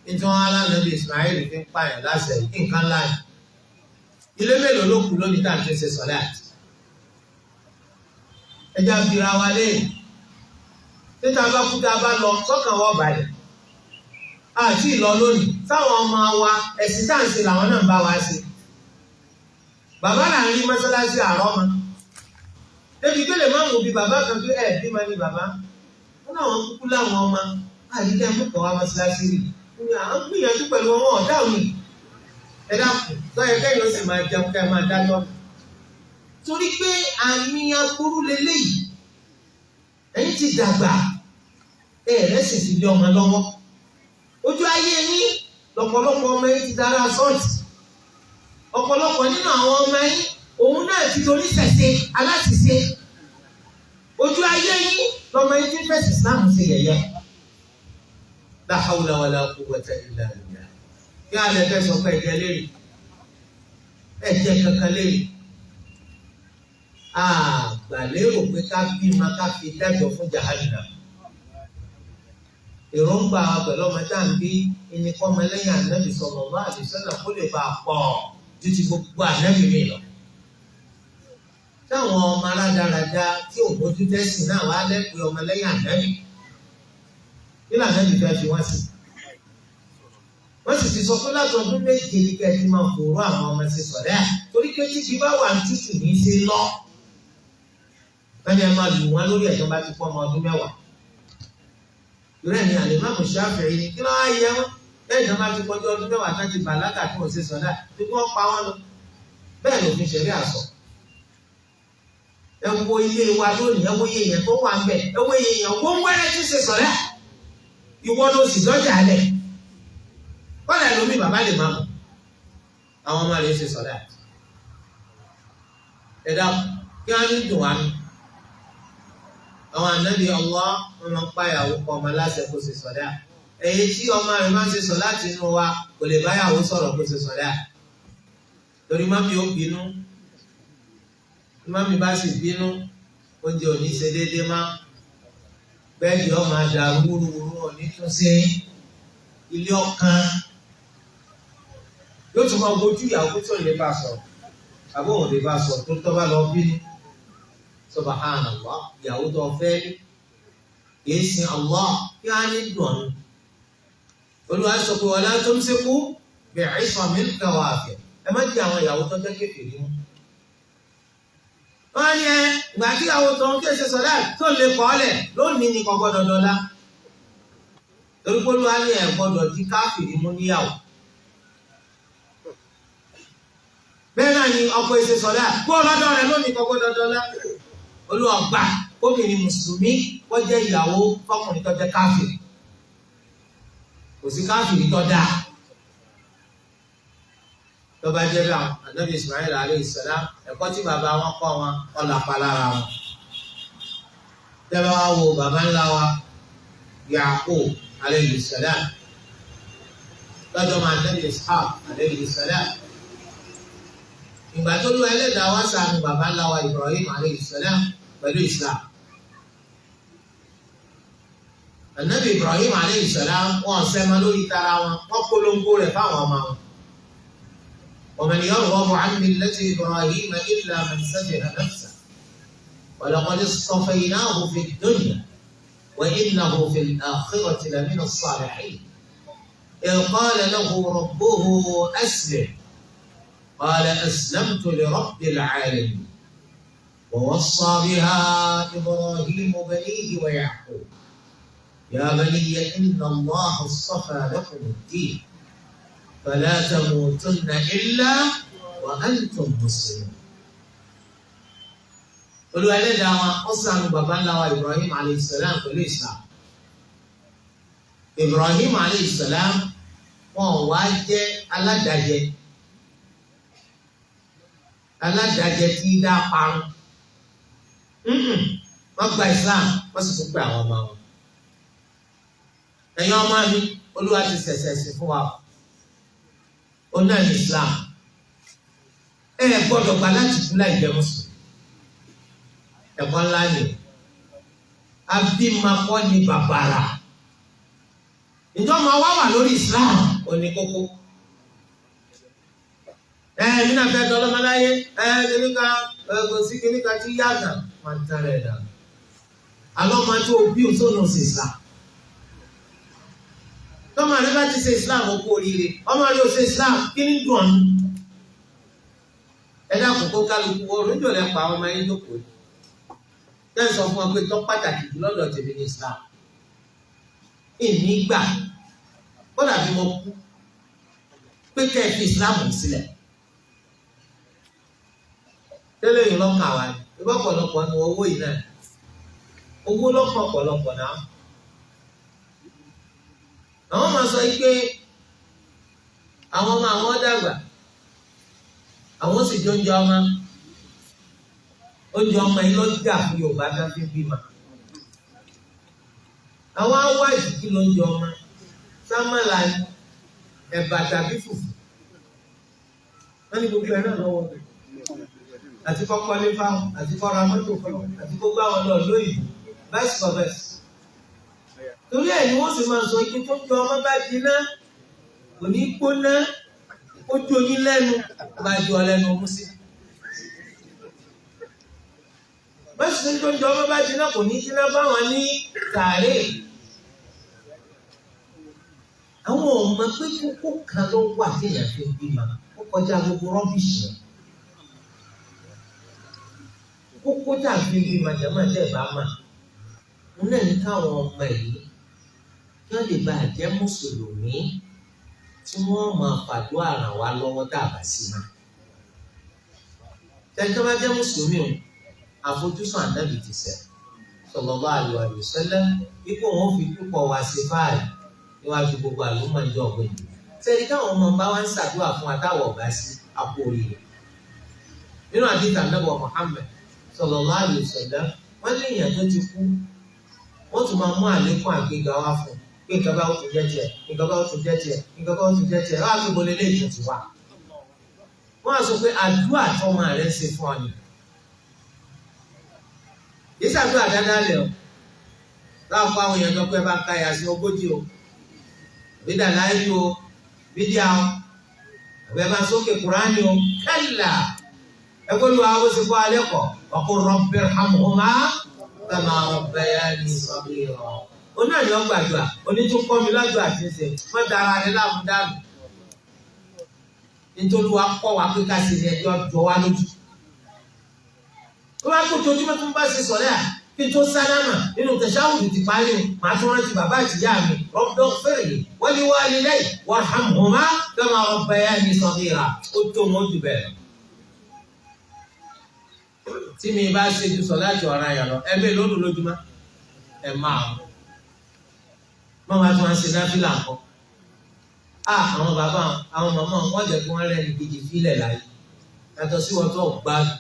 nítorí wọn alánàbí Ismail fi ń pààyàn láṣẹ nǹkan láàyè. Ilé mélòó ló kù lónìí tá à ń ṣe sọ̀láàtì? Ẹja bira wa léèrè. Títa bá kú tá a bá lọ sọ́kàn wọ́n balẹ̀. Àti ìlọ lónìí táwọn ọmọ wa ẹ̀sìn tá à ń ṣe làwọn náà ń bá wa ṣe. Bàbá là ń rí mọ́sálásí àrọ́mọ. Débi tó lè má mú bí bàbá kan pé ẹ̀ bí ma ní bàbá. Wọ́n náà wọ́n kúkú láwọn ọmọ. Àdìgẹ́ mú kàn wá mọ́sálásí rí. À ń gbìyànjú pẹ̀lú wọn ọ̀dá òní. Ẹ dákun lọ́yẹ kẹ́yìn ó sì máa jẹun kẹ́ máa dájọ́. torí pé àmì aburú lélẹ́yìí ẹ̀yin ti dàgbà rẹ̀ sì ti lé ọmọ lọ́wọ́ ojú ayé yín lọ́pọ̀lọpọ̀ ọmọ yín ti dára sọ́ọ̀tì ọ̀pọ̀lọpọ̀ nínú àwọn ọmọ yín òun náà ti torí ṣẹ̀ṣẹ̀ aláṣìṣe ojú ayé yín lọ́mọ yín ti fẹ̀sì Islam ṣe yẹ̀yẹ́ la hawla wala quwwata illa billah kí alẹ́ fẹ́ sọ pé ẹ̀jẹ̀ léèrè ẹ̀jẹ̀ kankan léèrè àgbàlérò pé ká bímọ ká fi dájọ́ fún jahannam èròǹgbà pẹ̀lú ọmọ tá à ń bí ẹnìkan ọmọlẹ́yìn ànábì sallallahu alaihi wasallam kó lè bá a pọ̀ ju ti gbogbo ànábì mi lọ. táwọn ọmọ aládàáradá tí ò bójú tẹ́sìn náà wá lẹ́pẹ́ ọmọlẹ́yìn ànábì kí lànábì fẹ́ fi wọ́n sí. wọ́n sì ti sọ pé láti ọdún méje ní kẹ́ẹ̀tì máa fòrò àwọn ọmọ ṣe sọ̀rẹ́ à torí pé tí bá wà ní tútù ní í ṣe lọ. wọ́n ní ẹ máa lù wọ́n lórí ẹ̀jọ́ bá ti pọ́ ọmọ ọdún mẹ́wàá. ìrẹ́ ni àlèmáàmù Ṣáfi'í ni kí ló wá yẹ wọ́n lẹ́yìn tó máa ti kọjú ọdún mẹ́wàá tá ti bàlágà tí wọ́n ṣe sọ̀dá tí wọ́n pa wọ́n lọ. bẹ́ẹ̀ lòfin ṣẹ̀rí àsọ. ẹ wo ilé wa lónìí ẹ wo iye èèyàn tó wà ń bẹ̀ ẹ wo iye èèyàn wọ́n wẹ́rẹ́ tí ṣe sọ̀rẹ́ ìwọ ló sì dọ́jà alẹ̀. kọ́lá ẹlòmíì bàbá lè máa mọ̀ àwọn ọmọ rẹ̀ ṣe sọ̀dá. ẹ dákun kí wọ́n ní dùn wá nù. àwọn ànábì Allah wọn máa ń pàyàwó kọ ọmọ aláṣẹ kó ṣe sọdá èyí tí ọmọ rẹ̀ máa ń ṣe sọ láti inú wa kò lè báyàwó sọ̀rọ̀ kó ṣe sọdá torí mọ́mí ó bínú mọ́mí bá sì bínú oúnjẹ ò ní ṣe déédéé má bẹ́ẹ̀dì ọmọ àdàrú wúruwúru ò ní tún ṣe ilé ọkàn yóò tún máa gbójú ìyàwó tó lè bá sọ àbó òun lè bá sọ tó tọ́ bá lọ bínú. Subhanallah ìyàwó tó fẹ́ ní kìí sin Allah kí á ní dùn Olúwa sọ pé wala tumsiku bi'ismil kawafir ẹ má di àwọn ìyàwó tó jẹ́ kékeré mú. wọ́n ní ìgbà tí ìyàwó tó ń kéṣe sọ̀dá tó lè kọ́ ọ́lẹ̀ lónìí ní kò gbọ́dọ̀ dọ́lá torí pé Olúwa ní ẹ̀ gbọ́dọ̀ di káfìrí mú níyàwó. bẹ́ẹ̀ náà ni ọkọ ìṣe sọ̀dá kó lọ́dọ̀ rẹ̀ lónìí kò gbọ́dọ̀ dọ́lá. Olúwa gbà obìnrin mùsùlùmí wọ́n jẹ́ ìyàwó fọkùnrin tó jẹ́ káfìrí kò sí káfìrí tó dáa tó bá jẹ́ bí àwọn ànábì Ismail alayhi salam ẹ̀kọ́ tí bàbá wọn kọ́ wọn ọ̀làpá lára wọn tẹ́lẹ̀ wá wo bàbá ńlá wa Yaqub alayhi salam lọ́jọ́ máa ànábì Ishaq alayhi salam ìgbà tó lu ẹlẹ́dàá wá ṣàánú bàbá ńlá wa Ibrahim alayhi salam pẹ̀lú Islam. Ànábì Ibrahim alayhi salam wọn sẹ́mọ lórí tara wọn wọ́n polongo rẹ̀ fáwọn ọmọ wọn. wa man yarghabu an millati Ibrahim illa man safiha nafsahu wa laqad istafaynahu fid dunya wa innahu fil akhirati lamina as-salihin. idh qala lahu rabbuhu aslim qala aslamtu li rabbil alamin. ووصى بها إبراهيم بنيه ويعقوب يا بني إن الله اصطفى لكم الدين فلا تموتن إلا وأنتم مسلمون. Olúwa ẹlẹ́dàá wọn ó ṣàánú bàbá ńlá wa Ibrahim alayhi salam pẹ̀lú Islam. Ibrahim alayhi salam wọn wá jẹ́ aládàjẹ tí dá parun. Wọ́n gba Islam wọ́n sì tún pè àwọn ọmọ wọn. Ẹ̀yin ọmọ mi Olúwa ti ṣẹ̀ṣẹ̀ sí fún wa ó náà ní Islam ẹ gbọ́dọ̀ gbà láti kú láì jẹ́ mùsùlùmí ẹ̀kọ́ ńlá ni abimakọ ni bàbàrà ìjọba wa wà lórí Islam ó ní kókó mi náà fẹ́ dọ́lọ́mọláyé kíníkà sí kíníkà tí yàgà máa ń tẹ́lẹ̀ dà alọ́ máa tó bí o tó nù sí Islam tọ́mọ rẹ bá ti ṣe Islam ó kú oríire ọmọ rẹ ò ṣe Islam kí ni dùn ọ́nù ẹ dákun kó kálukú orújò lẹ pa ọmọ yẹn jókòó tẹ́ sọ fún ọ pé tó pàtàkì jù lọ́dọ̀ tèmi ní Islam ìní gbà ó dàbí mo kú pé kẹ́ ẹ fi Islam sílẹ̀ tẹ́lẹ̀ yìí lọ́kàn wa ni ìbá ọ̀pọ̀lọpọ̀ ní owó yìí náà owó lọ́kàn ọ̀pọ̀lọpọ̀ náà. àwọn máa sọ yìí pé àwọn ọmọ àwọn dàgbà àwọn sì jọ oúnjẹ ọmọ yìí lọ́jà fún Yorùbá tó fi bímọ. àwọn awá ìdíkì lóúnjẹ ọmọ sámàlà ẹ̀bà tàbí fùfú wọ́n ní gbogbo ẹ̀ náà lọ́wọ́ rẹ̀ àti kọ́kọ́ lé fáwọn àti kọ́ra mọ́tò fáwọn àti gbogbo àwọn lọ lóyìnbó bẹ́ẹ̀ sọ bẹ́ẹ̀. torí ẹ̀ ni wọ́n sì máa sọ ike tó jọ ọmọ bá jiná kò ní gbóná ó jóyin lẹ́nu bá jọ lẹ́nu mú sí. bẹ́ẹ̀ sì tó jọ ọmọ bá jiná kò ní jiná báwọn ní tààrí. àwọn ọmọ pé kókó kan ló wà téèyàn fi ń bímọ ó kọjá gbogbo rọ́bìṣì yẹn. kókó tá a fi ń bímọ jẹ́mọ̀ tẹ́ bá mà ń náà ní káwọn ọmọ yìí kí wọ́n lè bá jẹ́ mùsùlùmí tí wọ́n máa fàdúrà ràn wá lọ́wọ́ tá a bá sí náà. tẹ́jọ́ bá jẹ́ mùsùlùmí o àfojúsùn ànábì ti ṣẹ sallallahu alaihi wasallam ipò wọn fi púpọ̀ wá sí fáàlì níwájú gbogbo àlùmọ̀ ìjọ ọ̀gbìn. sẹ́ni káwọn ọmọ bá wá ń ṣàdúrà fún àtàwọ̀ ọ̀gá sí àpò òrìrì. nínú àdìsá nàbọ̀ Muhammad sallallahu alaihi wasallam wọ́n ní èèyàn tó ti kú wọ́n tún máa mú àlékún àgbéga wá fún pé nǹkan bá tún jẹ́ tiẹ̀ nǹkan bá tún jẹ́ tiẹ̀ nǹkan bá tún jẹ́ tiẹ̀ wọ́n á tún bolé lé ìtùtù wa. wọ́n á sọ pé àdúrà tọ́mọ rẹ̀ ń ṣe fún ọ ni. yìí ṣàdúrà dáadáa lẹ̀ ọ́ láwọn fún àwọn èèyàn tó pẹ́ bá ń ka yàtí ogójì o bídà láyé o bídíà o àbẹ̀ bá sókè Kùránì o kẹ́là ẹgbẹ́ lu àwọn oṣù fún alẹ́ kọ̀ ọkọ̀ rabbirhamhuma kama rabbayani saghira. oní àná gbàdúrà oní tó kọ́ mi lọ́dọ̀ àti ṣe wọ́n dára rẹ láàmú dànù nítorí wa kọ́ wa pé ká ṣe ní ẹjọ́ jọ wá lójú. wọ́n á kó tojúmọ́ tó ń bá ṣe sọ̀rọ̀ à kí n tó sálámà nínú tẹ̀síáwùdù ti parí màá tún rántí bàbá àtìyá mi rabbighfirli wa liwalidayya warhamhuma kama rabbayani saghira. ó tó wọn jù bẹ́ẹ̀ tí mi bá ṣe ju sọ láti ọ̀ràn yàrá ẹgbẹ́ lónìí lójúmọ́ ẹ máa mọ́ máa tún wá ṣe náfìlà ńkọ́. àwọn bàbá àwọn màmá wọn jẹ́ kí wọ́n rẹ́ni kejì fílẹ̀ láyé yàtọ̀ sí wọn tó gbádùn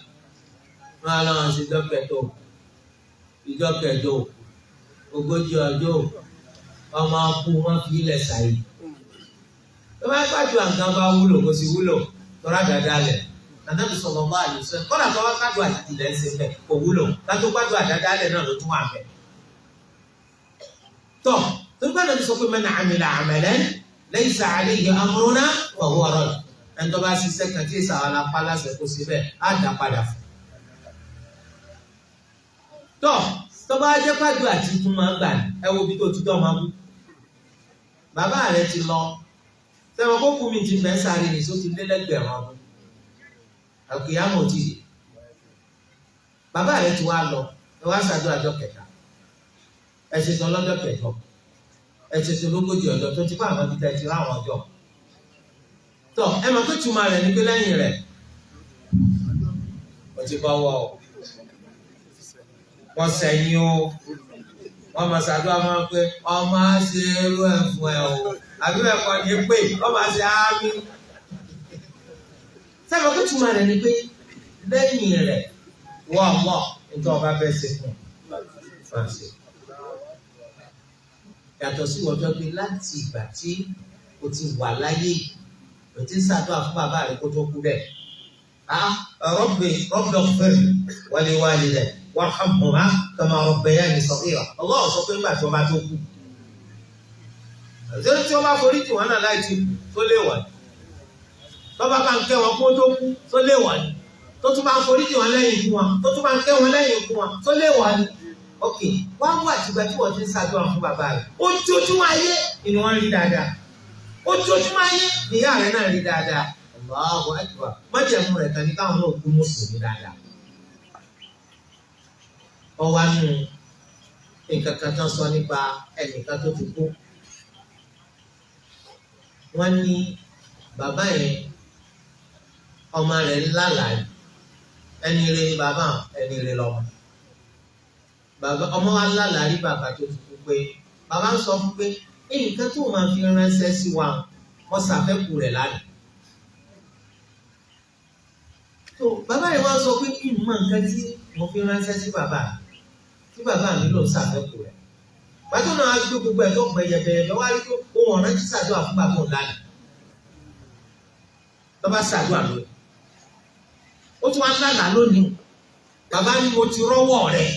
wọn á lọ́wọ́ sí dọ́kẹ̀tọ̀ ìdọ́kẹ̀tọ̀ ogójì ọjọ́ ọmọ akú wọn fi ilẹ̀ ṣàyè. tó bá gbàdúrà nǹkan bá wúlò kó sì wúlò tọ́ra dáadáa lẹ̀. Ànábì sallallahu alaihi wasallam kọ́nà tó wá gbàdúrà àti ilẹ̀ ń ṣe bẹ́ẹ̀ kò wúlò kátó gbàdúrà dáadáa lẹ̀ náà ló tún wà bẹ́ẹ̀. tọ́ tó gbàdúrà ti sọ pé man amila amalan laysa alayhi amruna fa huwa radd. ẹni tó bá ṣiṣẹ́ kan tí èsà wọn apá láṣẹ kó sí bẹ́ẹ̀ á dá padà fún. tọ́ tó bá jẹ́ gbàdúrà tí tún máa gbà ẹ wo bí tó ti dọ́ máa mú. bàbá rẹ ti lọ sẹ́wọ̀n kó kú mi ti bẹ́ẹ̀ sáré ní só ti lé lẹ́gbẹ̀rún ọdún. àkìyàmọ̀ ti dé bàbá rẹ ti wá lọ ẹ wá ṣàdúrà ọjọ́ kẹta ẹ ṣètò ọlọ́jọ́ kẹjọ ẹ ṣètò lógójì ọjọ́ tó ti fún àwọn ibi tẹ́ ti ráwọn ọjọ́ tọ ẹ mọ̀ pé túmọ̀ rẹ̀ ní pé lẹ́yìn rẹ̀ ó ti bọ́ wọ́ wọ́n sẹ́yìn o wọ́n máa ṣàdúrà wọn pé ọmọ á ṣe irú ẹ̀ fún ẹ o àbí ẹ̀kọ́ ní pé ọmọ á ṣe ámì. Sábà kó túmọ̀ rẹ̀ ni pé lẹ́yìn rẹ̀ wọ́n mọ̀ nítorí ọba fẹ́ ṣe fún un. Yàtọ̀ sí ọjọ́ pé láti ìgbà tí o ti wà láyé o ti ń ṣàdúrà fún bàbá rẹ̀ kó tó kú bẹ́ẹ̀. Rabbighfirli wa liwalidayya warhamhuma kama rabbayani saghira. Allah sọ pé nígbà tí wọ́n bá tó kú. Àti tí wọ́n bá forí jì wọ́n náà láì tí tó lé wà ní. Tọ́ba bá ń kẹ́ wọn kó tó kú tó lé wà ní. Tó tún bá ń forí jì wọn lẹ́yìn ikú wọn tó tún bá ń kẹ́ wọn lẹ́yìn ikú wọn tó lé wà ní. Ok, wá wà tìgbà tí wọ́n ti ń ṣàdúrà fún bàbá rẹ̀. Ojoojúmọ́ ayé ni wọ́n rí dáadáa. Ojoojúmọ́ ayé ni ìyá rẹ̀ náà rí dáadáa. Allahu Akbar. Májẹ̀mú rẹ̀ kan ní káwọn náà kú mùsùlùmí dáadáa. Ọwọ́ nù nǹkan kan tán sọ nípa ẹnìkan tó ti kú. Wọ́n ní bàbá yẹn ọmọ rẹ̀ lálàá ẹni ire ni bàbá ẹni ire lọ́mọ. Bàbá ọmọ wa lálàá rí bàbá tó ti kú pé bàbá ń sọ fún pé nǹkan tó máa fi ránṣẹ́ sí wa wọ́n ṣàfẹ́kù rẹ̀ lánàá. tó bàbá yìí wá sọ pé kí n mọ nǹkan tí mo fi ránṣẹ́ sí bàbá tí bàbá mi lò ṣàfẹ́kù rẹ̀. pàtó náà gbé gbogbo ẹ̀ tó gbẹ yẹ̀bẹ̀yẹ̀ lọ́wọ́ rí pé ohun ọ̀rẹ́ ti ṣàdúrà fún bàbá òun lánàá. lọ́ba ṣàdúrà lónìí. ó tún wá lánàá lónìí. bàbá ni mo ti rọ́wọ́ rẹ̀.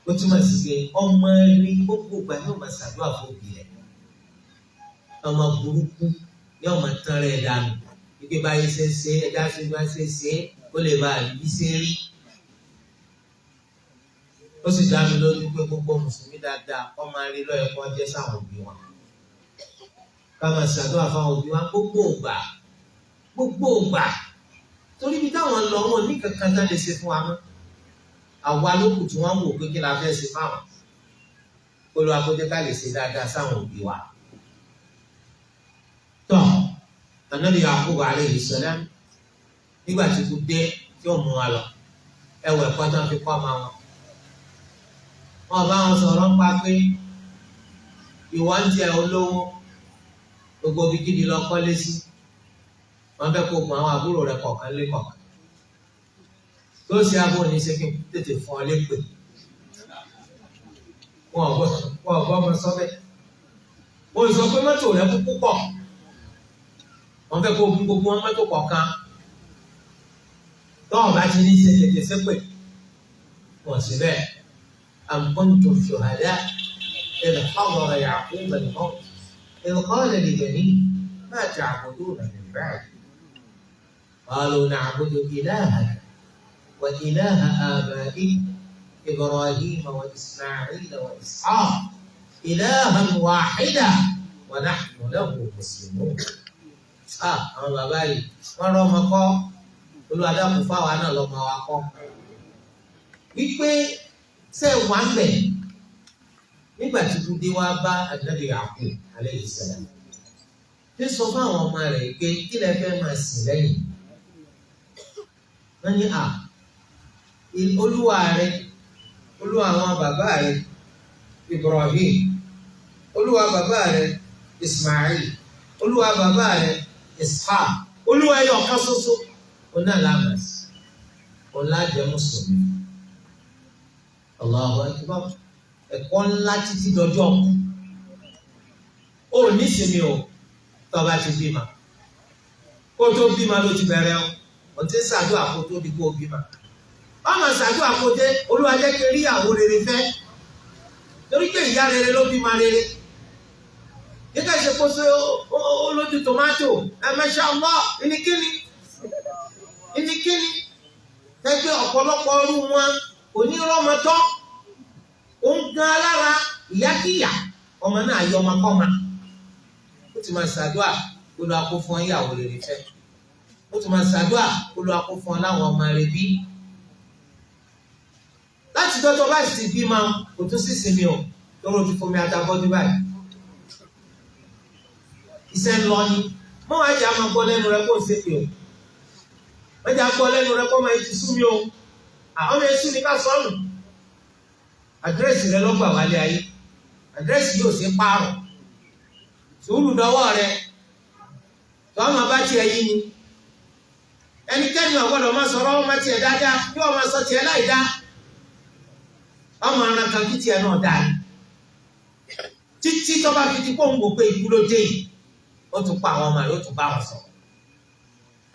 ó túmọ̀ sí pé ọmọ rí gbogbo ìgbà ní ọmọ ṣàdúrà fún òbí rẹ̀. ọmọ burúkú ní ọmọ tán rẹ̀ dànù. ike báyìí ṣe ṣe ẹja ṣe bá ṣe ṣe ó lè bá àbí ṣe rí. ó sì dá mi lójú pé gbogbo mùsùlùmí dáadáa ọmọ rí lọ́yẹ̀ kó jẹ́ sáwọn òbí wọn. ká máa ṣàdúrà fáwọn òbí wa gbogbo ògbà torí bí táwọn lọ wọn ní kankan tá lè ṣe fún wa mọ́. àwa lókù tí wọ́n ń wò pé kí la fẹ́ ṣe fáwọn. Olúwa kó jẹ́ ká lè ṣe dáadáa sáwọn òbí wa. tọ́ Ànábì Yakubu alayhi salam nígbà tí kú dé tí ó mú wa lọ ẹwọ ẹ̀kọ́ tó ń fi kọ́ ọmọ wọn. wọ́n bá wọn sọ̀rọ̀ ń pa pé ìwọ ń jẹ olówó gbogbo bíkíbi lọ kọ́lé sí wọ́n fẹ́ kó gun àwọn àbúrò rẹ̀ kọ̀ọ̀kan lé kọ̀ọ̀kan tó ṣe abó ní ṣe kí n tètè fún ọ lépè wọn ò gbọ́ ọmọ sọ́bẹ̀ mo sọ pé mọ́tò rẹ̀ kú púpọ̀ wọ́n fẹ́ kó gun gbogbo wọn mọ́tò kọ̀ọ̀kan tọ́wọ́n bá ti ní ṣe tètè sépè wọ́n sì bẹ́ẹ̀ am kuntum shuhada idh hadara Yaquba al-mawt idh qala li banihi ma ta'buduna min ba'di qalu na'budu ilahaka wa ilaha aba'ika Ibrahima wa Isma'ila wa Ishaq ilahan wahida wa nahnu lahu muslimun. àwọn bàbá yìí wọ́n rọ́ ọmọ kọ́ olùwàdàkùn fáwa náà lọ́mọ wa kọ́ wípé ṣe wà ń bẹ̀ nígbà tí kúndé wá bá Ànábì Yakub alayhi salam ní sọ fún àwọn ọmọ rẹ̀ pé kí lẹ fẹ́ máa sìn lẹ́yìn wọ́n ní olúwa rẹ̀ olúwa àwọn bàbá rẹ̀ Ibrahim olúwa bàbá rẹ̀ Ismail olúwa bàbá rẹ̀ Ishaq olúwa ẹyọ kan ṣoṣo ọ̀nà lámàsì ọ̀là jẹ́ mùsùlùmí. Allahu akbar ẹ̀kọ́ ńlá títí dọjọ́ ọkù ó nísìnyí o tọba ti bímọ kó tó bímọ ló ti bẹ̀rẹ̀ o ti ń ṣàdúrà kó tó di kó bímọ ọmọ ṣàdúrà kó dé Olúwa jẹ́ kí rí ìyàwó rere fẹ́ torí pé ìyá rere ló bímọ rere nígbà tí kò sí olójú tòmátò masha Allah ìníkíni ẹgbẹ́ ọ̀pọ̀lọpọ̀ ọdún wọn onírọ́mọtọ́ òun gan alára ìyákíyà ọmọ náà yọ ọmọ kọ́ma ó ti máa ṣàdúà Olúwa kó fún ọ ìyàwó rere fẹ́ ó ti máa ṣàdúà Olúwa kó fún ọ láwọn ọmọ rẹ bí láti tọ́jọ́ báyìí ti bí máa kò tún sí sinmi o lọ́rọ̀ ti fún mi àtàbọ́dún báyìí iṣẹ́ ń lọ ni mọ́ wá jẹ́ àmọ́ gbọ́ lẹ́nu rẹ kó o ṣe pé o wọ́n jẹ́ àgbọ́ lẹ́nu rẹ kó o máa ti sú mi o àwọn èsù ní ká sọ́nù àdírẹ́sì rẹ lọ́gbà wálé ayé àdírẹ́sì yóò ṣe pààrọ̀ sùúrù dọwọ́ rẹ tó ọmọ bá tiẹ̀ yí ni ẹnikẹ́ni ọ̀gbọ́dọ̀ máa sọ̀rọ̀ ọmọ tiẹ̀ dáadáa bí ọmọ sọ tiẹ̀ láì dá ọmọ aràn kan kí tiẹ̀ náà dáa títí tó bá fi di pọ́ùn wò pé ikú ló dé yìí ó tún pa àwọn ọmọ rẹ ó tún bá wọn sọ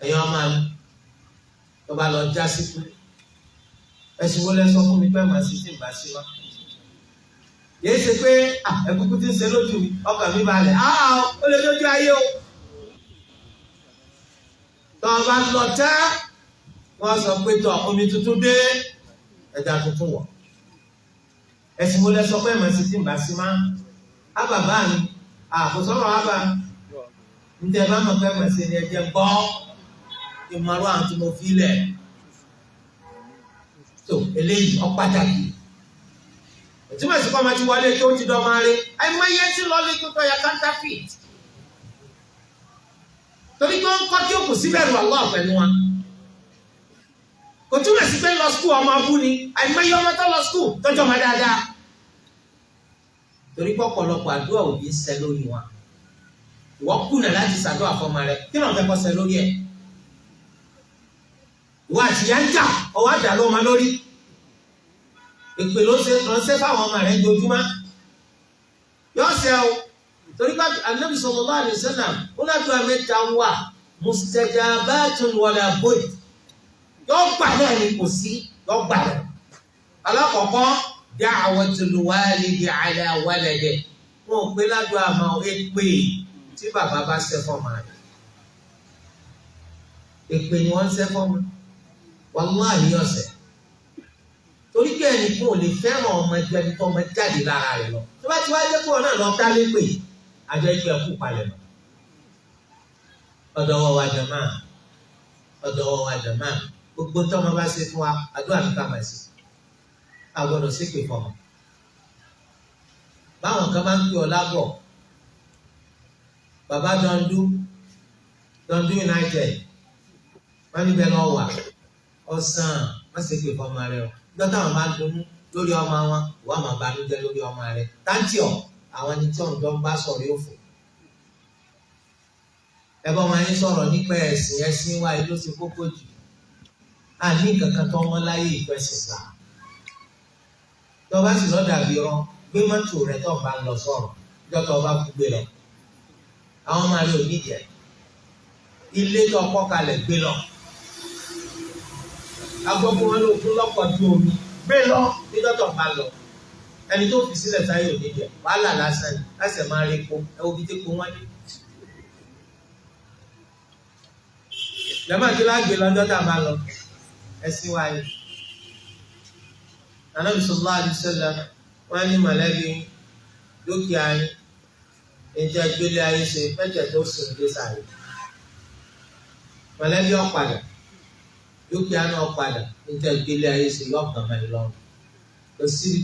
ẹ̀yin ọmọ mi tó bá lọ já síkú ẹ̀sùn wo lẹ sọ fún mi pé màá sì ti ń bá sí wa yéé ṣe pé ẹ̀kúkú ti ń ṣe lójú mi ọkàn mi balẹ̀ ó lè lójú ayé o tó o bá lọ tẹ́ wọ́n sọ pé tọ omi tuntun dé ẹja tuntun wọ̀ ẹ̀sùn wo lẹ sọ pé màá sì ti ń bá sí ma ábàbá mi àkósọ́rọ̀ ábà ń tẹ́ bá mọ̀ pé màá sì ní ẹjẹ́ gbọ́ ìmọ̀ràn àwọn tí mo fi lẹ̀. So eléyìí ọ pàtàkì tí wọ́n sì kọ́ máa ti wọlé kí ó ti dọ́ máa rí àìmọye tí lọ́ọ́ lé kíkọ́ ya counterfeit torí pé ó ń kọ́ tí ó kù síbẹ̀rù Allah pẹ̀lú wọn túmọ̀ sí pé lọ skul ọmọ abú ni àìmọye ọmọ tó lọ skul tọ́jọ́ ọmọ dáadáa torí pọ̀pọ̀lọpọ̀ àdúrà òbí ń ṣẹ lórí wọn ìwọ kùnà láti ṣàdúrà fọmọ rẹ kí náà fẹ́ kọ́ ṣẹ lórí ẹ̀ ìwọ àti ìyá ń jà ọwọ́ àdá ló ma lórí ìpè ló ṣe fáwọn ọmọ rẹ jojúmọ́ yọ ṣẹ o torí pé Ànábì sallallahu alaihi wasallam ó ládùúgbò mẹ́ta wà mustajabatun wala bud yọ gbà náà ni kò sí yọ gbà náà alákọ̀ọ́kọ́ da'watul walidi ala waladihi wọn ò pé ládùúgbò àmọ́ èpè tí bàbá bá ṣe fọ́mọ rẹ̀ èpè ni wọ́n ń ṣe fọ́mọ wàláhì ọ̀sẹ̀ torí kí ẹnìkan ò lè fẹ́ràn ọmọ ẹgbẹ́ ẹni tó ọmọ jáde lára rẹ̀ lọ tó bá ti wá jẹ́ pé wọn náà lọ ká lépè àjọ ẹgbẹ́ ẹkú palẹ̀ mọ́ ọ̀dọ̀ wa jàmá ọ̀dọ̀ wa jàmá gbogbo tó ọmọ bá ṣe fún wa àdúrà ní ká máa ṣe àgbọ̀dọ̀ ṣépè fọ́mọ báwọn kan máa ń pè ọ lábọ̀ bàbá Dọ̀ndú United wọ́n níbẹ̀ lọ wà ọ̀sán wọ́n ṣépè fọ́mọ rẹ o dọ́tà wọn máa dunnú lórí ọmọ wọn wọ́n máa banújẹ́ lórí ọmọ rẹ táǹtì ọ̀ àwọn ẹni tí wọn jọ ń bá sọ̀rọ̀ yóò fò ẹ bá wọn yín sọ̀rọ̀ nípa ẹ̀sìn wa ló ti kókó jù àní kankan tó wọn láyé ìpẹ́sìn sá tó bá sì lọ́ọ́ dàbí ọ gbé mọ́tò rẹ tó bá ń lọ sọ̀rọ̀ dọ́tà ọba kú gbé lọ àwọn ọmọ rẹ ò nídìí ẹ̀ ilé tó kọ́ kalẹ̀ gbé lọ agbọ́gbọ́n wọn ló kún lọ́pọ̀ ju omi gbé lọ ní dọ́tà ọba lọ ẹni tó fi sílẹ̀ sáyé òní jẹ wàhálà lásán ni láti máa rí epo ẹ wo bí tí kò wọ́n ní. lẹ́mọ̀ tí lágbè lọ́jọ́ tá a máa lọ ẹ̀sìn wáyé. Ànábì sallallahu alaihi wasallam wọ́n ní mọ̀lẹ́bí dúkìá yín ìjẹ́ gbélé ayé ṣe pẹ́jẹ́ tó sùn dé sáré. mọ̀lẹ́bí ọ̀padà dúkìá náà padà ìjẹ́ gbélé ayé ṣe yọ̀ọ̀kan mẹ́rin lọ́rùn. Kò síbi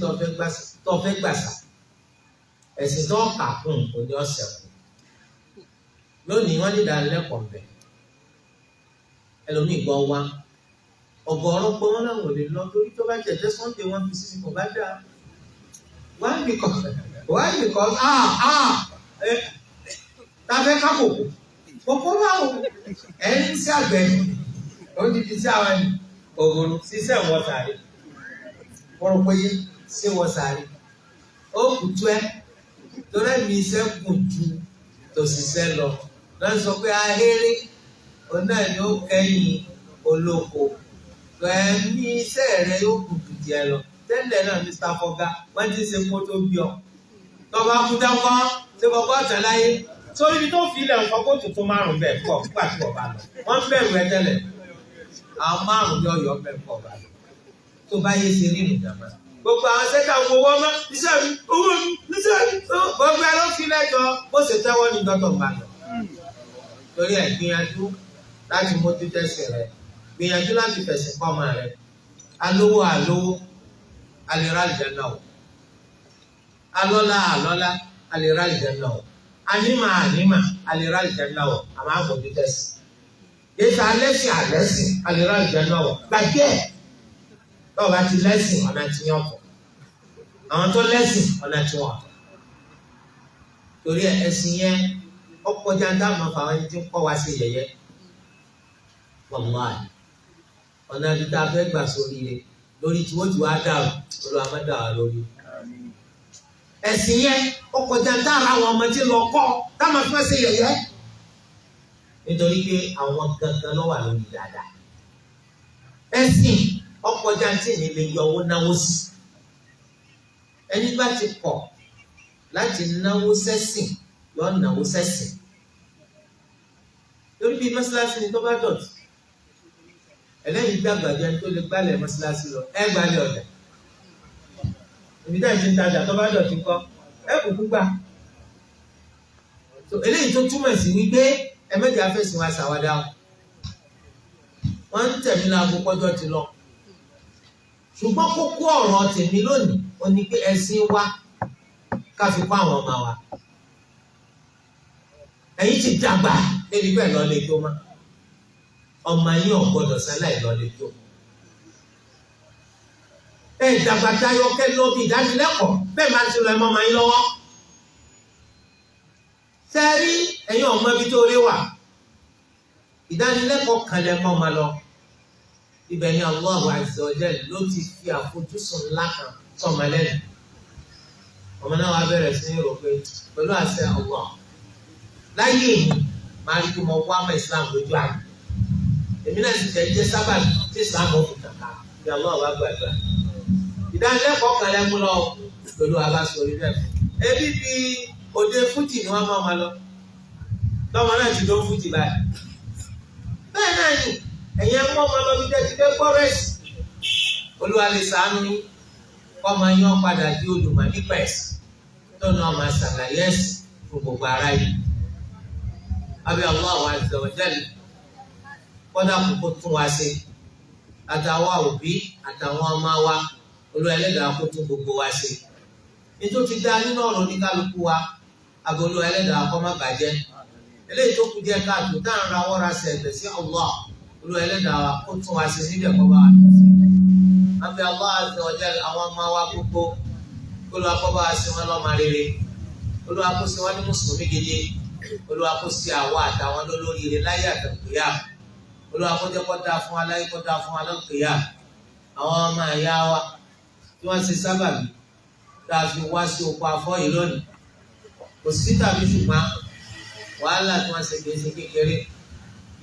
tó fẹ́ gbàsà ẹ̀sìn tó kà kún òní ọ̀sẹ̀ kù lónìí wọ́n ní ìdánilẹ́kọ̀ọ́ bẹ̀ ẹlòmíì gbọ́ wá ọ̀gọ̀ọ̀rọ̀ pé wọ́n láwọn ò lè lọ torí tó bá jẹ̀jẹ̀ Sunday wọ́n fi síbi kò bá dáa why because tàbẹ́ kákòkò kòkó báwo ẹ̀yìn sí àgbẹ̀ ó ti fi sí àwọn ẹni ògùn sísẹ̀ wọ́n sáré wọ́n rò pé ṣé wọ́n sáré ó kùtù ẹ́ torí ẹ̀mí iṣẹ́ kù ju tòṣìṣẹ́ lọ lọ́n sọ pé ahéré òun náà ni ó kẹ́yìn olóko ẹ̀mí iṣẹ́ rẹ yóò kù ju tiẹ̀ lọ tẹ́lẹ̀ náà Mr. Fọgá wọ́n ti ṣe kó tó bí ọ tọba kú dáńkọ́ ṣé bọ́kọ́ ọ̀tẹ̀ láyé sórí ibi tó fi ilẹ̀ nǹkan kó tuntun márùn-ún bẹ́ẹ̀ pọ̀ nígbà tí wọ́n bá lọ wọ́n bẹ̀rù ẹ tẹ́lẹ̀ àwọn márùn-ún yọ ọ̀yọ́ bẹ́ẹ̀ pọ̀ bá lọ tó bá yé ṣe rí ìjàmbá gbogbo àwọn sẹ́ka ń gbowó ọmọ iṣẹ́ mi owó mi iṣẹ́ mi gbogbo ẹ ló fi lẹ́jọ́ bó ṣe tẹ́wọ́ ní dọ́tọ̀ bá lọ. torí ẹ̀ gbìyànjú láti mójú tẹ́sí rẹ̀ gbìyànjú láti fẹ̀sìn pọ́mọ rẹ̀ alówó alẹ́rà ìjẹ́nà o alọ́lá alẹ́rà ìjẹ́nà o anímà alẹ́rà ìjẹ́nà o àmọ́ àmójú tẹ́sí yéésà alẹ́sìn alẹ́rà ìjẹ́nà o gbàgbé ẹ̀ lọ́wọ́ bá ti lẹ́sìn ọ̀nà tí yàn kọ̀ àwọn tó lẹ́sìn ọ̀nà tí wọ́n kọ̀ torí ẹ̀sìn yẹn ọ̀pọ̀ jáde àmọ́ fáwọn ẹni tí ń kọ́ wá sí yẹ̀yẹ́ wàláhì ọ̀nà tí tá a fẹ́ gbà sórí rẹ̀ lórí tí wọ́n ti wá dàrú olùwàmọ́dà wà lórí. ẹ̀sìn yẹn ọ̀pọ̀ jáde àrà àwọn ọmọ tí lọ kọ́ táwọn fẹ́ sí yẹ̀yẹ́ nítorí pé àwọn gangan ló wà lórí dáadáa ẹ̀sìn ọ̀pọ̀ jáde ní lè yọ owó náwó sí ẹni bá ti kọ̀ láti náwó sẹ́sìn yọ náwó sẹ́sìn lórí bí mọ́sálásí ni tó bá dọ̀tí ẹlẹ́yìn gbàgbà jẹ́ tó lè gbálẹ̀ mọ́sálásí lọ ẹ gbálẹ̀ ọ̀dà ibi táyì ti ń tajà tó bá dọ̀tí kọ́ ẹ kò kú gbà eléyìí tó túmọ̀ sí wípé ẹ mẹ́jọ afẹ́sìn wa ṣàwádà wọ́n ń tẹ̀mí láago pọ́jọ́ ti lọ ṣùgbọ́n kókó ọ̀rọ̀ tèmi lónìí ó ní pé ẹ̀sìn wa ká fi kọ́ àwọn ọmọ wa ẹ̀yin ti dàgbà débi bẹ́ẹ̀ lọ lè tó má ọmọ yín ò gbọ́dọ̀ sáláì lọ lè tó dàgbà tayọ kẹ́ lọ bí ìdánilẹ́kọ̀ọ́ bẹ́ẹ̀ máa ń ṣe lọ ẹ mọ́ máa ń lọ́wọ́. sẹ́rí ẹ̀yin ọmọ ibi tó rí wà ìdánilẹ́kọ̀ọ́ kan lẹ́ mọ́ máa lọ ibẹ̀ ni Allahu Azza wa Jalla ló ti fi àfojúsùn ńlá kan sọ̀mọ́ lẹ́nu. ọmọ náà wá bẹ̀rẹ̀ sí ní rò pé pẹ̀lú àṣẹ Allah láyé èyí máa rí kí mo wá mọ́ Islam lójú àná èmi náà sì jẹ́ sábàbí tí Islam ò fi kàkà bí Allah wá gbàdúrà. ìdánilẹ́kọ̀ọ́ kan lẹ́mú lọ pẹ̀lú abáṣọrí bẹ́ẹ̀. ebi bí òde fújì ni wọ́n máa ma lọ lọ́mọ náà ti dó fújì báyìí. bẹ́ẹ̀ náà ni ẹ̀yin ẹ̀mọ́ ọmọ lọ bí tẹ́tí fẹ́ fọ́rẹ́sì Olúwa lè ṣàánú kọ́ máa yán padà di olùmọ̀ nípa ẹ̀sìn tó náà máa ṣàlàyé ẹ̀sìn fún gbogbo ara yìí. Abi Allahu Azza wa Jalla kọ́dà kókó tún wá sí àtàwọn òbí àtàwọn ọmọ wa Olúwa Ẹlẹ́dàá kó tún gbogbo wa sí. Nítorí ti dá nínú ọ̀rọ̀ oníkálukú wa àbí Olúwa Ẹlẹ́dàá kó má bàjẹ́. Eléyìí tó kù díẹ̀ káàtó tá à ń ra wọ́ra sí ẹ̀bẹ̀ sí Allah Olúwa Ẹlẹ́dàá kó tún wá sí níbẹ̀ kó bá wa tún sí. Abi Allah Azza wa Jalla àwọn ọmọ wa gbogbo Olúwa kó bá wa sí wọn lọ́mọ rere. Olúwa kó sí wọn ní mùsùlùmí gidi. Olúwa kó sí àwa àtàwọn lólórí rẹ̀ láyé àtàkùyà. Olúwa kó jẹ́ kó dáa fún wa láyé kó dáa fún wa lọ́kùyà. Àwọn ọmọ ẹ̀yà wa tí wọ́n ṣe sábàbí tá a fi wá sí oko afọ́ yìí lónìí. Kò sí tàbí ṣùgbọ́n wàhálà tí wọ́n ṣe kìí ṣe kékeré.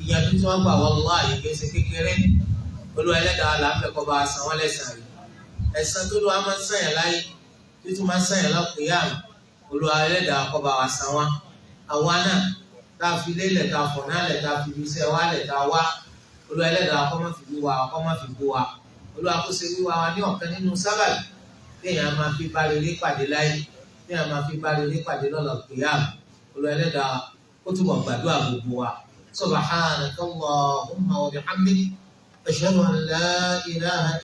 Ìyànjú tí wọ́n gbà wallahi kìí ṣe kékeré. Olúwa Ẹlẹ́dàá là ń fẹ́ kó bá a san wọ́n lẹ́san rẹ̀. Ẹ̀san tó lọ́wọ́ máa ń sànyàn láyé títún máa ń sànyàn lọ́kùyà. Olúwa Ẹlẹ́dàá kó bá wa san wọ́n. Àwa náà tá a fi lélẹ̀ tá a fọ̀ náà lẹ̀ tá a fi iṣẹ́ wa lẹ̀ tá a wá Olúwa Ẹlẹ́dàá kó má fi wíwá kó má fi bó wa Olúwa kó ṣe wíwá wa ní ọ̀kan nínú sábàbí téèyàn máa fi bá rere pàdé láyé téèyàn máa fi bá rere pàdé lọ́la qiyam Olúwa Ẹlẹ́dàá kó túbọ̀ gbàdúrà gbogbo wa. Subhanaka Allahumma wa bihamdik ashhadu an la ilaha